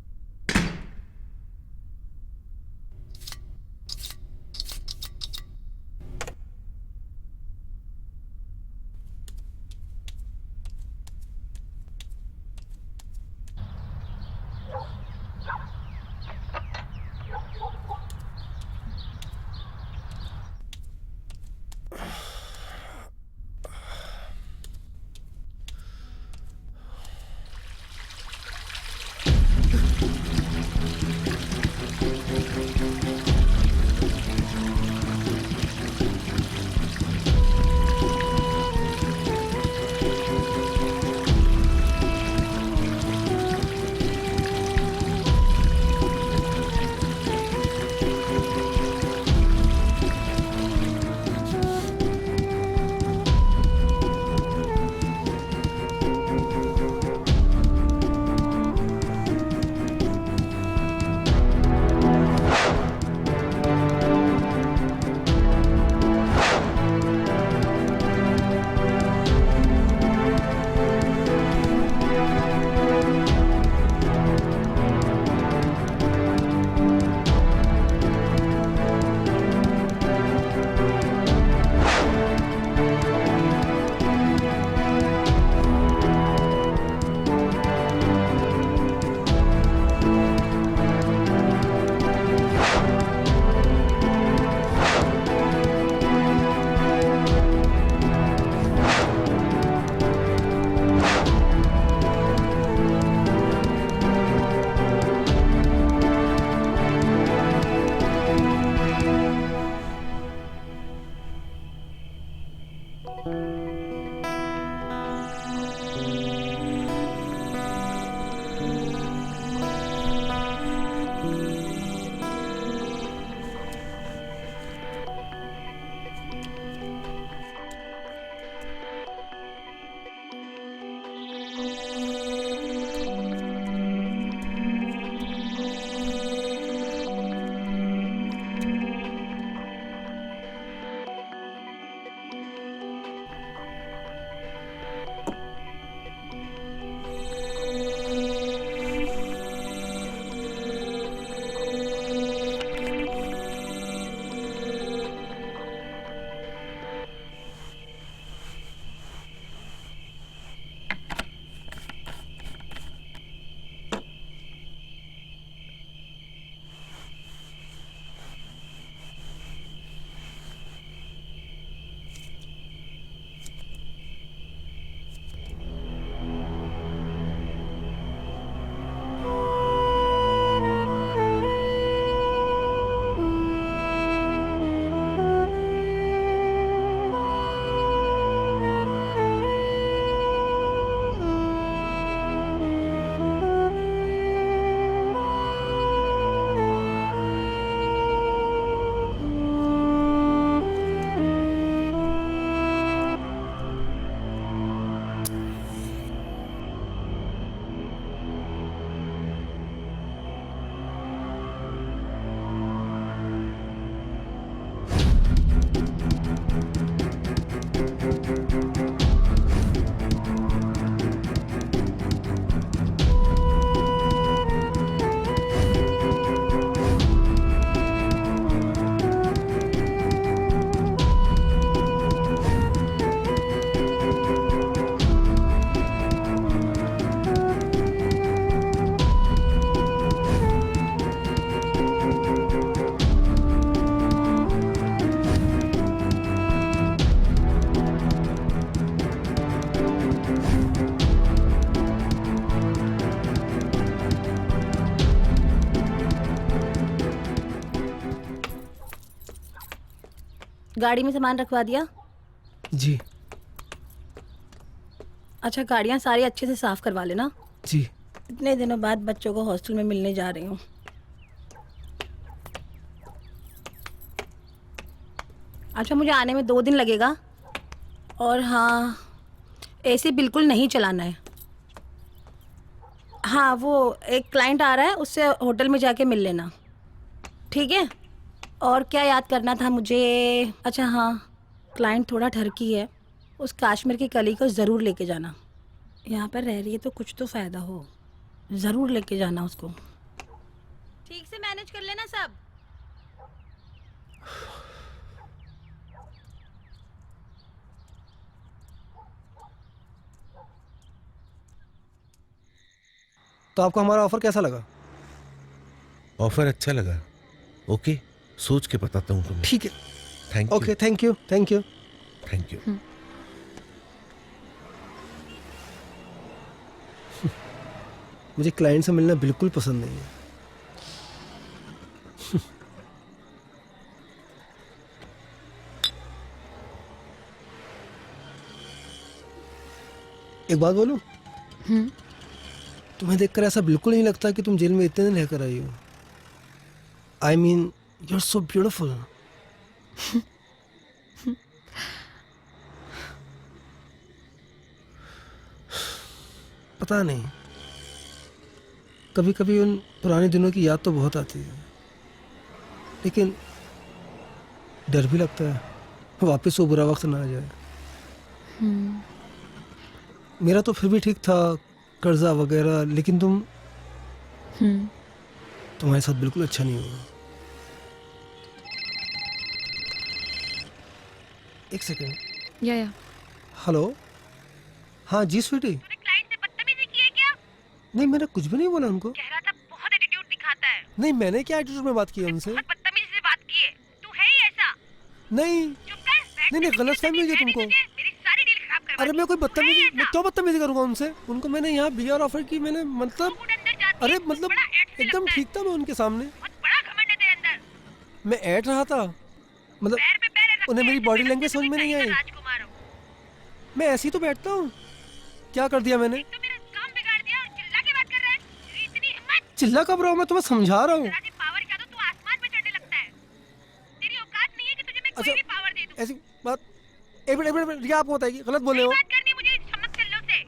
गाड़ी में सामान रखवा दिया? जी अच्छा, गाड़ियाँ सारी अच्छे से साफ करवा लेना। जी। इतने दिनों बाद बच्चों को हॉस्टल में मिलने जा रही हूँ। अच्छा, मुझे आने में 2 दिन लगेगा, और हाँ, एसी बिल्कुल नहीं चलाना है। हाँ, वो एक क्लाइंट आ रहा है, उससे होटल में जाके मिल लेना, ठीक है? और क्या याद करना था मुझे? अच्छा हाँ, क्लाइंट थोड़ा ठरकी है, उस काश्मीर की कली को ज़रूर लेके जाना। यहाँ पर रह रही है तो कुछ तो फ़ायदा हो, ज़रूर लेके जाना उसको। ठीक से मैनेज कर लेना सब। तो आपको हमारा ऑफर कैसा लगा? ऑफर अच्छा लगा। ओके, सोच के बताता हूँ तुम्हें। ठीक है, thank you. Okay, thank you, thank you. Thank you. मुझे क्लाइंट से मिलना बिल्कुल पसंद नहीं है। एक बात बोलूं? तुम्हें देखकर ऐसा बिल्कुल नहीं लगता कि तुम जेल में इतने दिन रहकर आई हो। I mean, you are so beautiful. पता नहीं, कभी कभी उन पुराने दिनों की याद तो बहुत आती है, लेकिन डर भी लगता है वापस वो बुरा वक्त ना आ जाए। मेरा तो फिर भी ठीक था, कर्जा वगैरह, लेकिन तुम्हारे साथ बिल्कुल अच्छा नहीं हुआ। एक सेकंड। या हेलो, हाँ जी स्वीटी। क्लाइंट से बदतमीजी की है क्या? नहीं, मैंने कुछ भी नहीं बोला उनको। कह रहा था बहुत एटीट्यूड दिखाता है। नहीं, मैंने क्या एटीट्यूड में बात की है उनसे? बहुत बदतमीजी से बात की है। तू है ही ऐसा। नहीं चुप कर। नहीं, गलत फहमी हुई है तुमको। मेरी सारी डील खराब करवा अरे मैं कोई बदतमीजी, मैं क्यों बदतमीजी करूंगा उनसे? उनको मैंने यहाँ बीयर ऑफर की, मैंने मतलब, अरे मतलब एकदम ठीक था मैं उनके सामने। बहुत बड़ा घमंड है तेरे अंदर। मैं ऐड रहा था, मतलब पैर पे पैर रख उन्हें मेरी बॉडी लैंग्वेज समझ में नहीं आई। राजकुमार हो। मैं ऐसे ही तो बैठता हूँ। क्या कर दिया मैंने? तो मेरा काम बिगाड़ दिया और चिल्ला के बात कर रहा है। तेरी इतनी हिम्मत। चिल्ला कब रहा हूँ? मैं तुम्हें समझा रहा हूँ। तेरा जी पावर क्या, तो तू आसमान में चढ़ने लगता है। तेरी औकात नहीं है कि तुझे मैं कोई भी पावर दे दूं। ऐसी बात, एक मिनट, क्या आपको बताएगी? गलत बोले हो। बात करनी मुझे समझ कर लो से।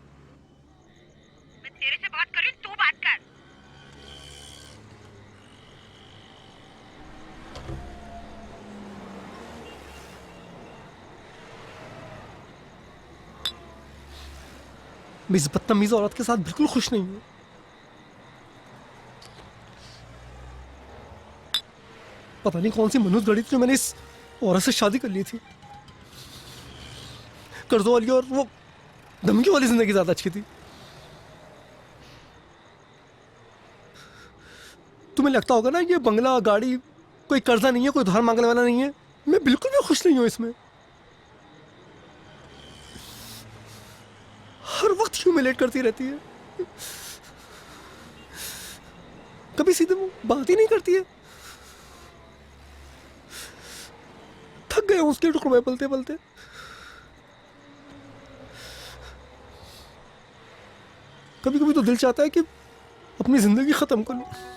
मैं तेरे से बात कर रही हूँ, तू बात कर। मैं इस बदतमीज औरत के साथ बिल्कुल खुश नहीं हूँ। पता नहीं कौन सी मनुष्य गढ़ी थी जो मैंने इस औरत से शादी कर ली थी। कर्जों वाली और वो धमकी वाली जिंदगी ज्यादा अच्छी थी। तुम्हें लगता होगा ना ये बंगला, गाड़ी कोई कर्जा नहीं है, कोई उधार मांगने वाला नहीं है। मैं बिल्कुल भी खुश नहीं हूँ इसमें। हर वक्त ह्यूमिलेट करती रहती है, कभी सीधे बात ही नहीं करती है। थक गए उसके टुकड़े पलते पलते। कभी कभी तो दिल चाहता है कि अपनी जिंदगी खत्म कर लूं।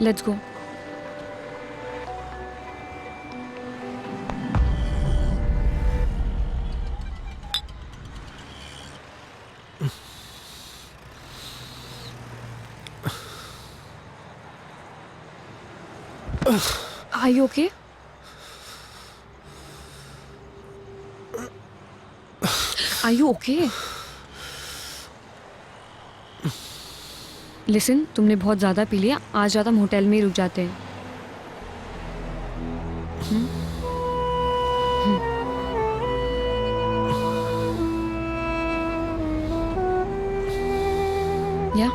Let's go. Are you okay? Are you okay? Listen, तुमने बहुत ज़्यादा पी लिया, आज रात हम होटल में ही रुक जाते हैं। या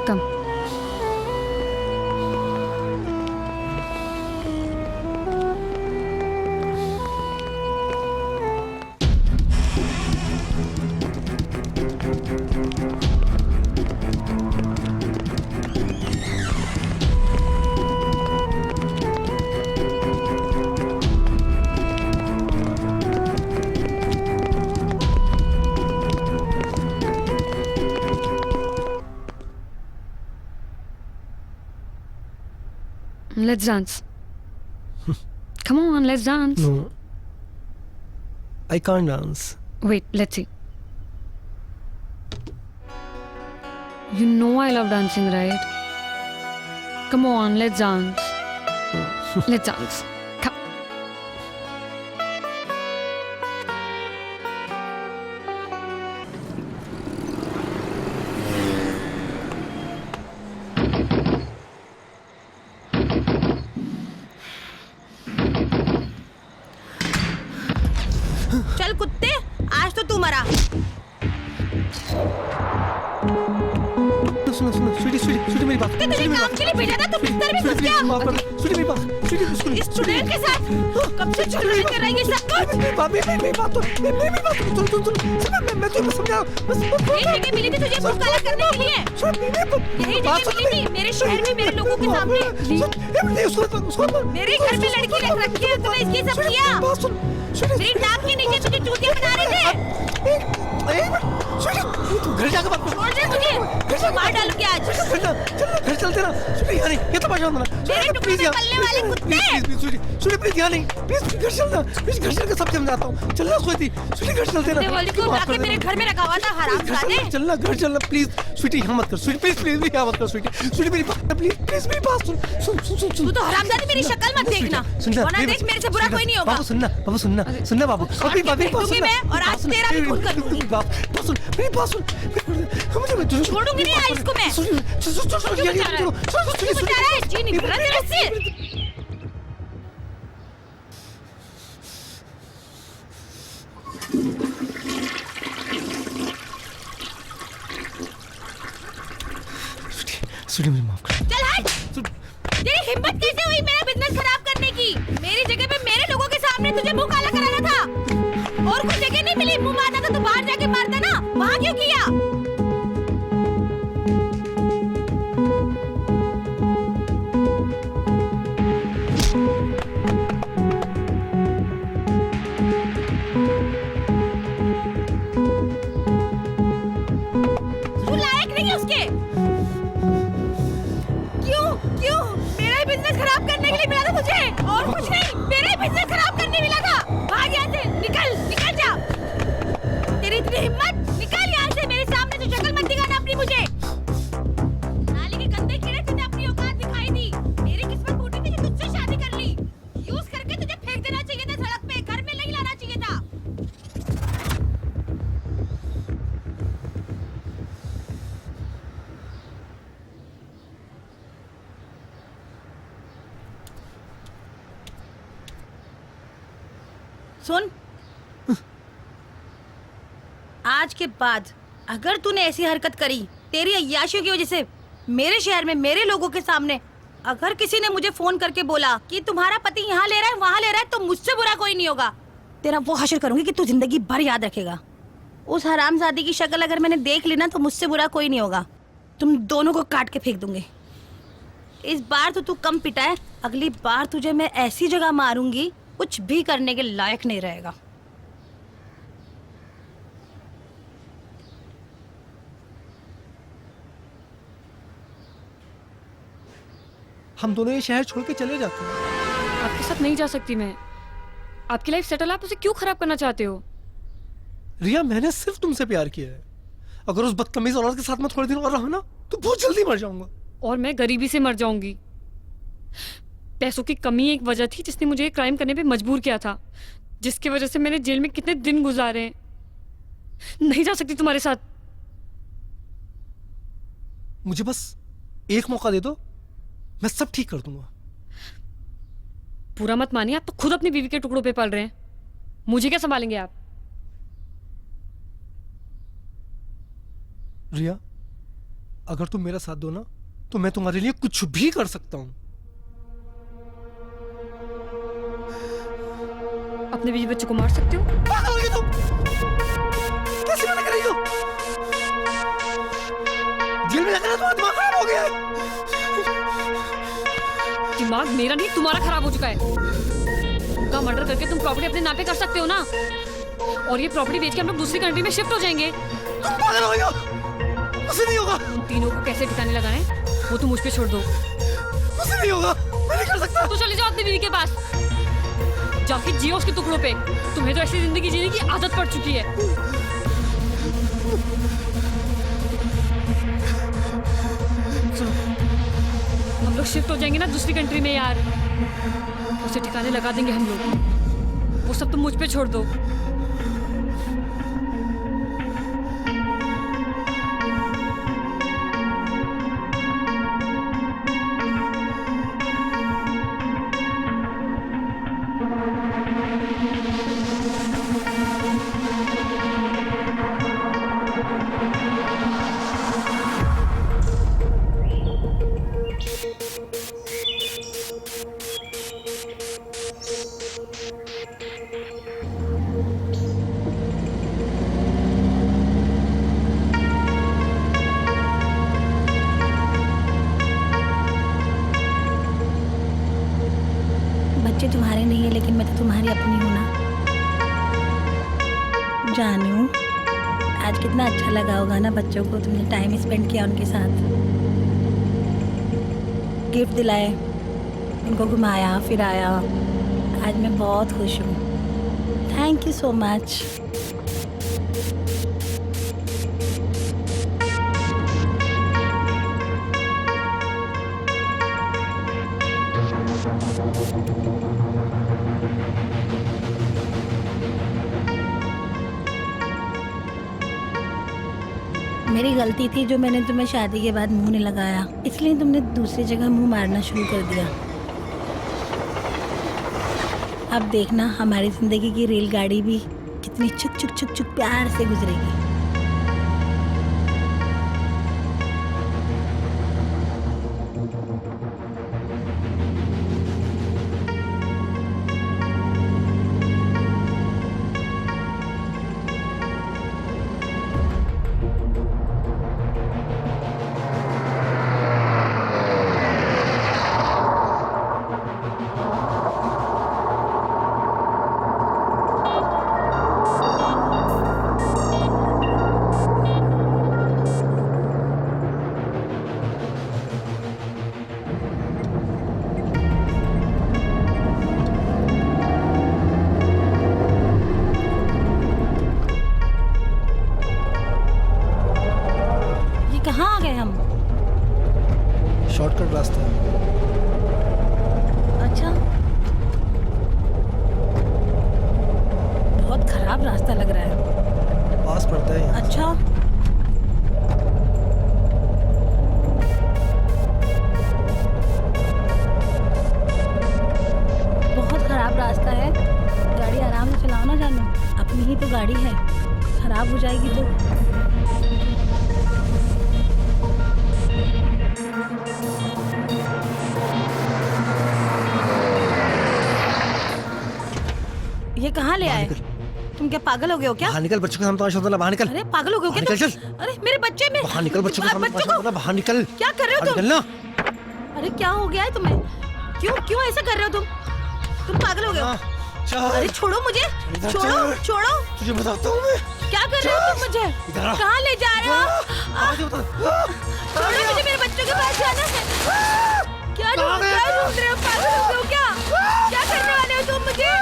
कम। Let's dance. Come on, let's dance. No. I can't dance. Wait, let's see. You know I love dancing, right? Come on, let's dance. Let's dance. Come. चल कुत्ते, आज तो तू मरा। सुनो सुनो, स्वीटी स्वीटी स्वीटी मेरी बात। तुझे काम के लिए भेजा था, तू बिस्तर में घुस गया। माफ कर, स्वीटी मेरी बात। स्वीटी सुनो। इस स्टूडेंट के साथ कब से चल रहा कर रही है सब कुछ। मेरी बात तो मेरी बात सुन। मैं तुम्हें समझा। यही जगह मिली थी तुझे मुंह काला करने के लिए। यही जगह मिली थी मेरे शहर में मेरे लोगों के सामने। मेरे घर में लड़की रख रखी है, तूने इसकी सब किया। मेरी टांग के नीचे तुझे चूतिया बना रहे थे। घर जाकर बात छोड़ दे मुझे, मार डालूंगी आज। घर चलते ना। स्वीटी यहाँ नहीं, ये तो परेशान होना। मेरे टुकड़े में पलने वाले कुत्ते। स्वीटी प्लीज यहाँ नहीं, प्लीज घर चलना। प्लीज घर चलकर सब समझाता हूँ। चलना स्वीटी, स्वीटी घर चलते ना। देवाली को आके मेरे घर में रखा हुआ था हरामजादे। चलना घर चलना प्लीज। स्वीटी यहाँ मत कर, स्वीटी प्लीज प्लीज यहाँ मत कर। स्वीटी स्वीटी मेरी बात प्लीज प्लीज मेरी बात सुन। तू तो हरामजादी, मेरी शक्ल मत देखना। वरना देख मेरे से बुरा कोई नहीं होगा। बाबू सुनना बाबू। अभी मैं और आज तेरा भी खून करूंगी। बात सुन मेरी बात सुन। छोड़ूंगी नहीं आज इसको मैं। तू बता रहा है जी निकल रहा तेरे से। स्वीटी मुझे माफ कर। चल हट। तेरी हिम्मत कैसे हुई मेरा बिजनेस खराब करने की? मेरी जगह पे मेरे लोगों के सामने तुझे मुंह काला कराना था। और कुछ जगह नहीं मिली मुंह मारना था तो बाहर जाके मारता ना। वहाँ क्यों किया? तू लायक नहीं है उसके। क्यों मेरा ही बिजनेस खराब करने के लिए मिला था तुझे, और कुछ नहीं। मेरा ही बिजनेस खराब करने मिला था। भाग यहाँ से, निकल जा। तेरी इतनी हिम्मत, निकल यहाँ से। मेरे सामने तो शक्ल मत दिखाना अपनी मुझे। नाली के गंदे कीड़े, तूने अपनी औकात दिखाई दी। मेरी किस्मत फूटी थी कि तुझसे शादी कर ली। यूज करके तुझे फेंक देना चाहिए था सड़क पे, घर में नहीं लाना चाहिए था। सुन, आज के बाद अगर तूने ऐसी हरकत करी तेरी अय्याशियों की वजह से मेरे शहर में मेरे लोगों के सामने, अगर किसी ने मुझे फोन करके बोला कि तुम्हारा पति यहाँ ले रहा है वहाँ ले रहा है, तो मुझसे बुरा कोई नहीं होगा। तेरा वो हश्र करूंगी कि तू जिंदगी भर याद रखेगा। उस हरामजादी की शक्ल अगर मैंने देख ली ना तो मुझसे बुरा कोई नहीं होगा। तुम दोनों को काट के फेंक दूंगी। इस बार तो तू कम पिटा है, अगली बार तुझे मैं ऐसी जगह मारूंगी कुछ भी करने के लायक नहीं रहेगा। हम दोनों ये शहर छोड़ के चले जाते हैं। आपके साथ नहीं जा सकती मैं। आपकी लाइफ सेटल, आप उसे क्यों खराब करना चाहते हो? रिया, मैंने सिर्फ तुमसे प्यार किया है। अगर उस बदतमीज औरत के साथ मैं थोड़े दिन और रहा ना तो बहुत जल्दी मर जाऊंगा। और मैं गरीबी से मर जाऊंगी। पैसों की कमी एक वजह थी जिसने मुझे क्राइम करने पे मजबूर किया था, जिसकी वजह से मैंने जेल में कितने दिन गुजारे हैं। नहीं जा सकती तुम्हारे साथ। मुझे बस एक मौका दे दो, मैं सब ठीक कर दूंगा। पूरा मत मानिए, आप तो खुद अपनी बीवी के टुकड़ों पे पल रहे हैं। मुझे क्या संभालेंगे आप? रिया, अगर तुम मेरा साथ दो ना तो मैं तुम्हारे लिए कुछ भी कर सकता हूं। अपने बीवी बच्चे को मार सकते हो? पागल हो गई तुम? कैसे मना कर रही हो? जेल में जाकर तुम्हारा दिमाग खराब हो गया है। दिमाग मेरा नहीं तुम्हारा खराब हो चुका है। उनका मर्डर करके तुम प्रॉपर्टी अपने नाम पे कर सकते हो ना, और ये प्रॉपर्टी बेच के हम लोग दूसरी कंट्री में शिफ्ट हो जाएंगे। तुम पागल हो गई हो? मुझसे नहीं होगा। उन तीनों को कैसे ठिकाने लगाने वो तुम मुझ पे छोड़ दो। मुझसे नहीं होगा, मैं नहीं कर सकता। तो चले जाओ अपनी बीवी के पास, जाके जियो उसके टुकड़ों पे। तुम्हें तो ऐसी जिंदगी जीने की आदत पड़ चुकी है। सुनो, हम लोग शिफ्ट हो जाएंगे ना दूसरी कंट्री में यार, उसे ठिकाने लगा देंगे हम लोग। वो सब तुम मुझ पे छोड़ दो। बच्चे तुम्हारे नहीं है, लेकिन मैं तो तुम्हारी अपनी हूँ ना। जानू, आज कितना अच्छा लगा होगा ना बच्चों को, तुमने टाइम स्पेंड किया उनके साथ, गिफ्ट दिलाए, उनको घुमाया फिराया। आज मैं बहुत खुश हूँ। Thank you so much. मेरी गलती थी जो मैंने तुम्हें शादी के बाद मुंह नहीं लगाया, इसलिए तुमने दूसरी जगह मुंह मारना शुरू कर दिया। अब देखना हमारी जिंदगी की रेलगाड़ी भी कितनी चुक चुक चुक चुक प्यार से गुजरेगी। कहाँ आ गए हम? शॉर्टकट रास्ता है। अच्छा, बहुत खराब रास्ता लग रहा है। पास पड़ता है यहाँ। अच्छा, बहुत खराब रास्ता है। गाड़ी आराम से चलाओ ना जानू, अपनी ही तो गाड़ी है, खराब हो जाएगी तो। ये कहाँ ले आए? तुम क्या पागल हो गए हो क्या? बाहर निकल, बच्चों के सामने तमाशा होता, बाहर निकल। अरे पागल हो गए हो क्या? निकल, तुम? अरे मेरे बच्चे में बाहर निकल, बच्चों के सामने बच्चों तमाशा को होता, बाहर निकल। क्या कर रहे हो तुम? निकलना। अरे क्या हो गया है तुम्हें? क्यों क्यों ऐसा कर रहे हो तुम? तुम पागल हो गए हो? अरे छोड़ो मुझे, छोड़ो छोड़ो। तुझे बताता हूँ मैं। क्या कर रहे हो तुम मुझे? कहाँ ले जा रहे हो? छोड़ो मुझे, मेरे बच्चों के पास जाना है। क्या ढूंढ रहे हो? पागल हो गए हो क्या? क्या करने वाले हो तुम मुझे?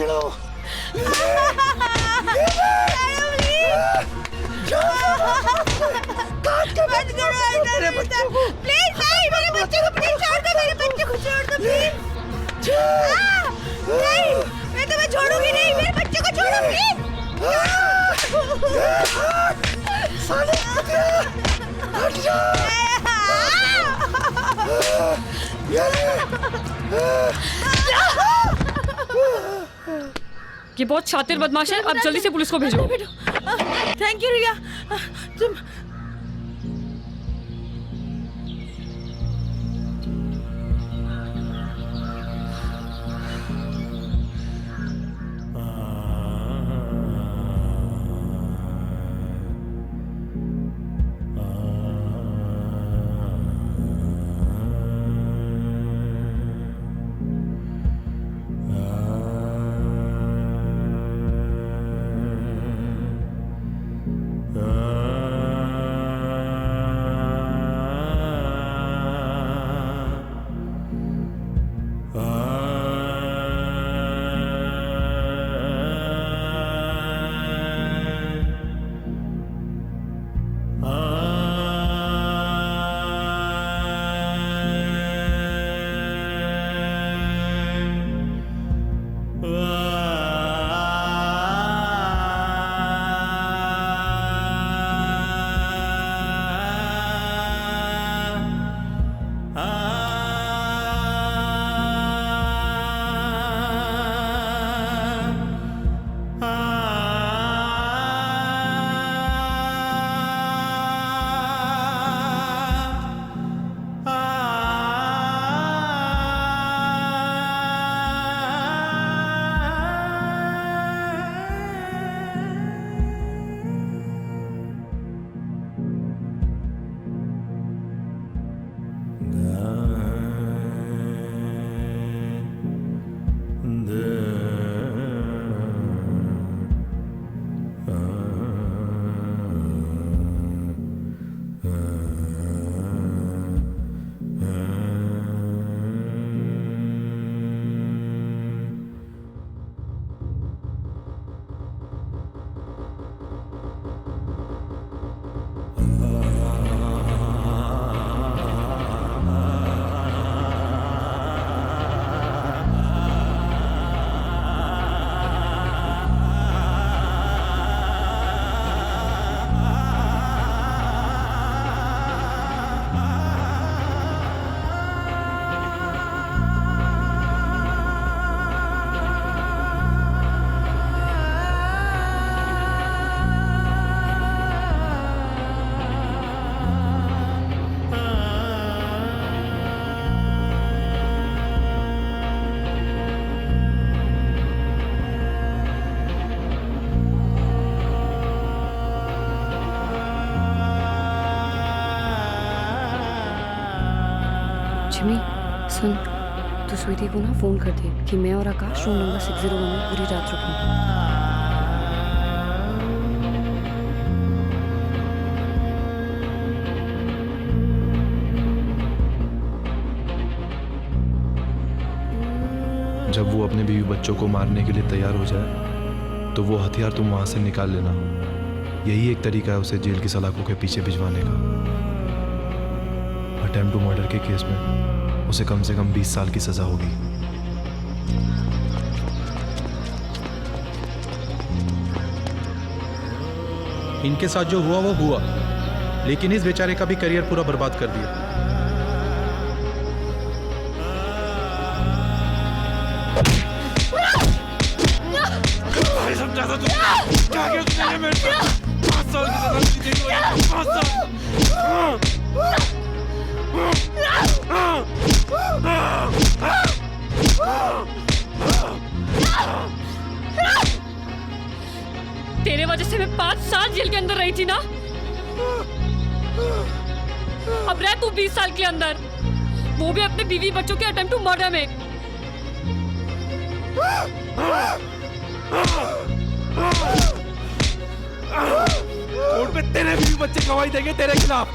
छोड़ो। मत करो ऐसा, प्लीज नहीं, मेरे बच्चे को प्लीज छोड़ दो, मेरे बच्चे को छोड़ दो प्लीज। नहीं, मैं तुम्हें छोड़ूंगी नहीं, मेरे बच्चे को छोड़ो प्लीज। ये बहुत शातिर बदमाश है, अब जल्दी से पुलिस को भेजो। थैंक यू रिया, तुम जिमी सुन, तू स्वीटी को ना फोन कर दे कि मैं और आकाश रूम नंबर 601 में पूरी रात रुकेंगे। जब वो अपने बीवी बच्चों को मारने के लिए तैयार हो जाए तो वो हथियार तुम वहां से निकाल लेना। यही एक तरीका है उसे जेल की सलाखों के पीछे भिजवाने का। अटेम्प्ट टू मर्डर के केस में उसे कम से कम 20 साल की सजा होगी। इनके साथ जो हुआ वो हुआ, लेकिन इस बेचारे का भी करियर पूरा बर्बाद कर दिया। तेरे वजह से मैं 5 साल जेल के अंदर रही थी ना, अब रह तू 20 साल के अंदर, वो भी अपने बीवी बच्चों के अटेम्प्ट टू मर्डर में। कोर्ट में तेरे बीवी बच्चे गवाही देंगे तेरे खिलाफ।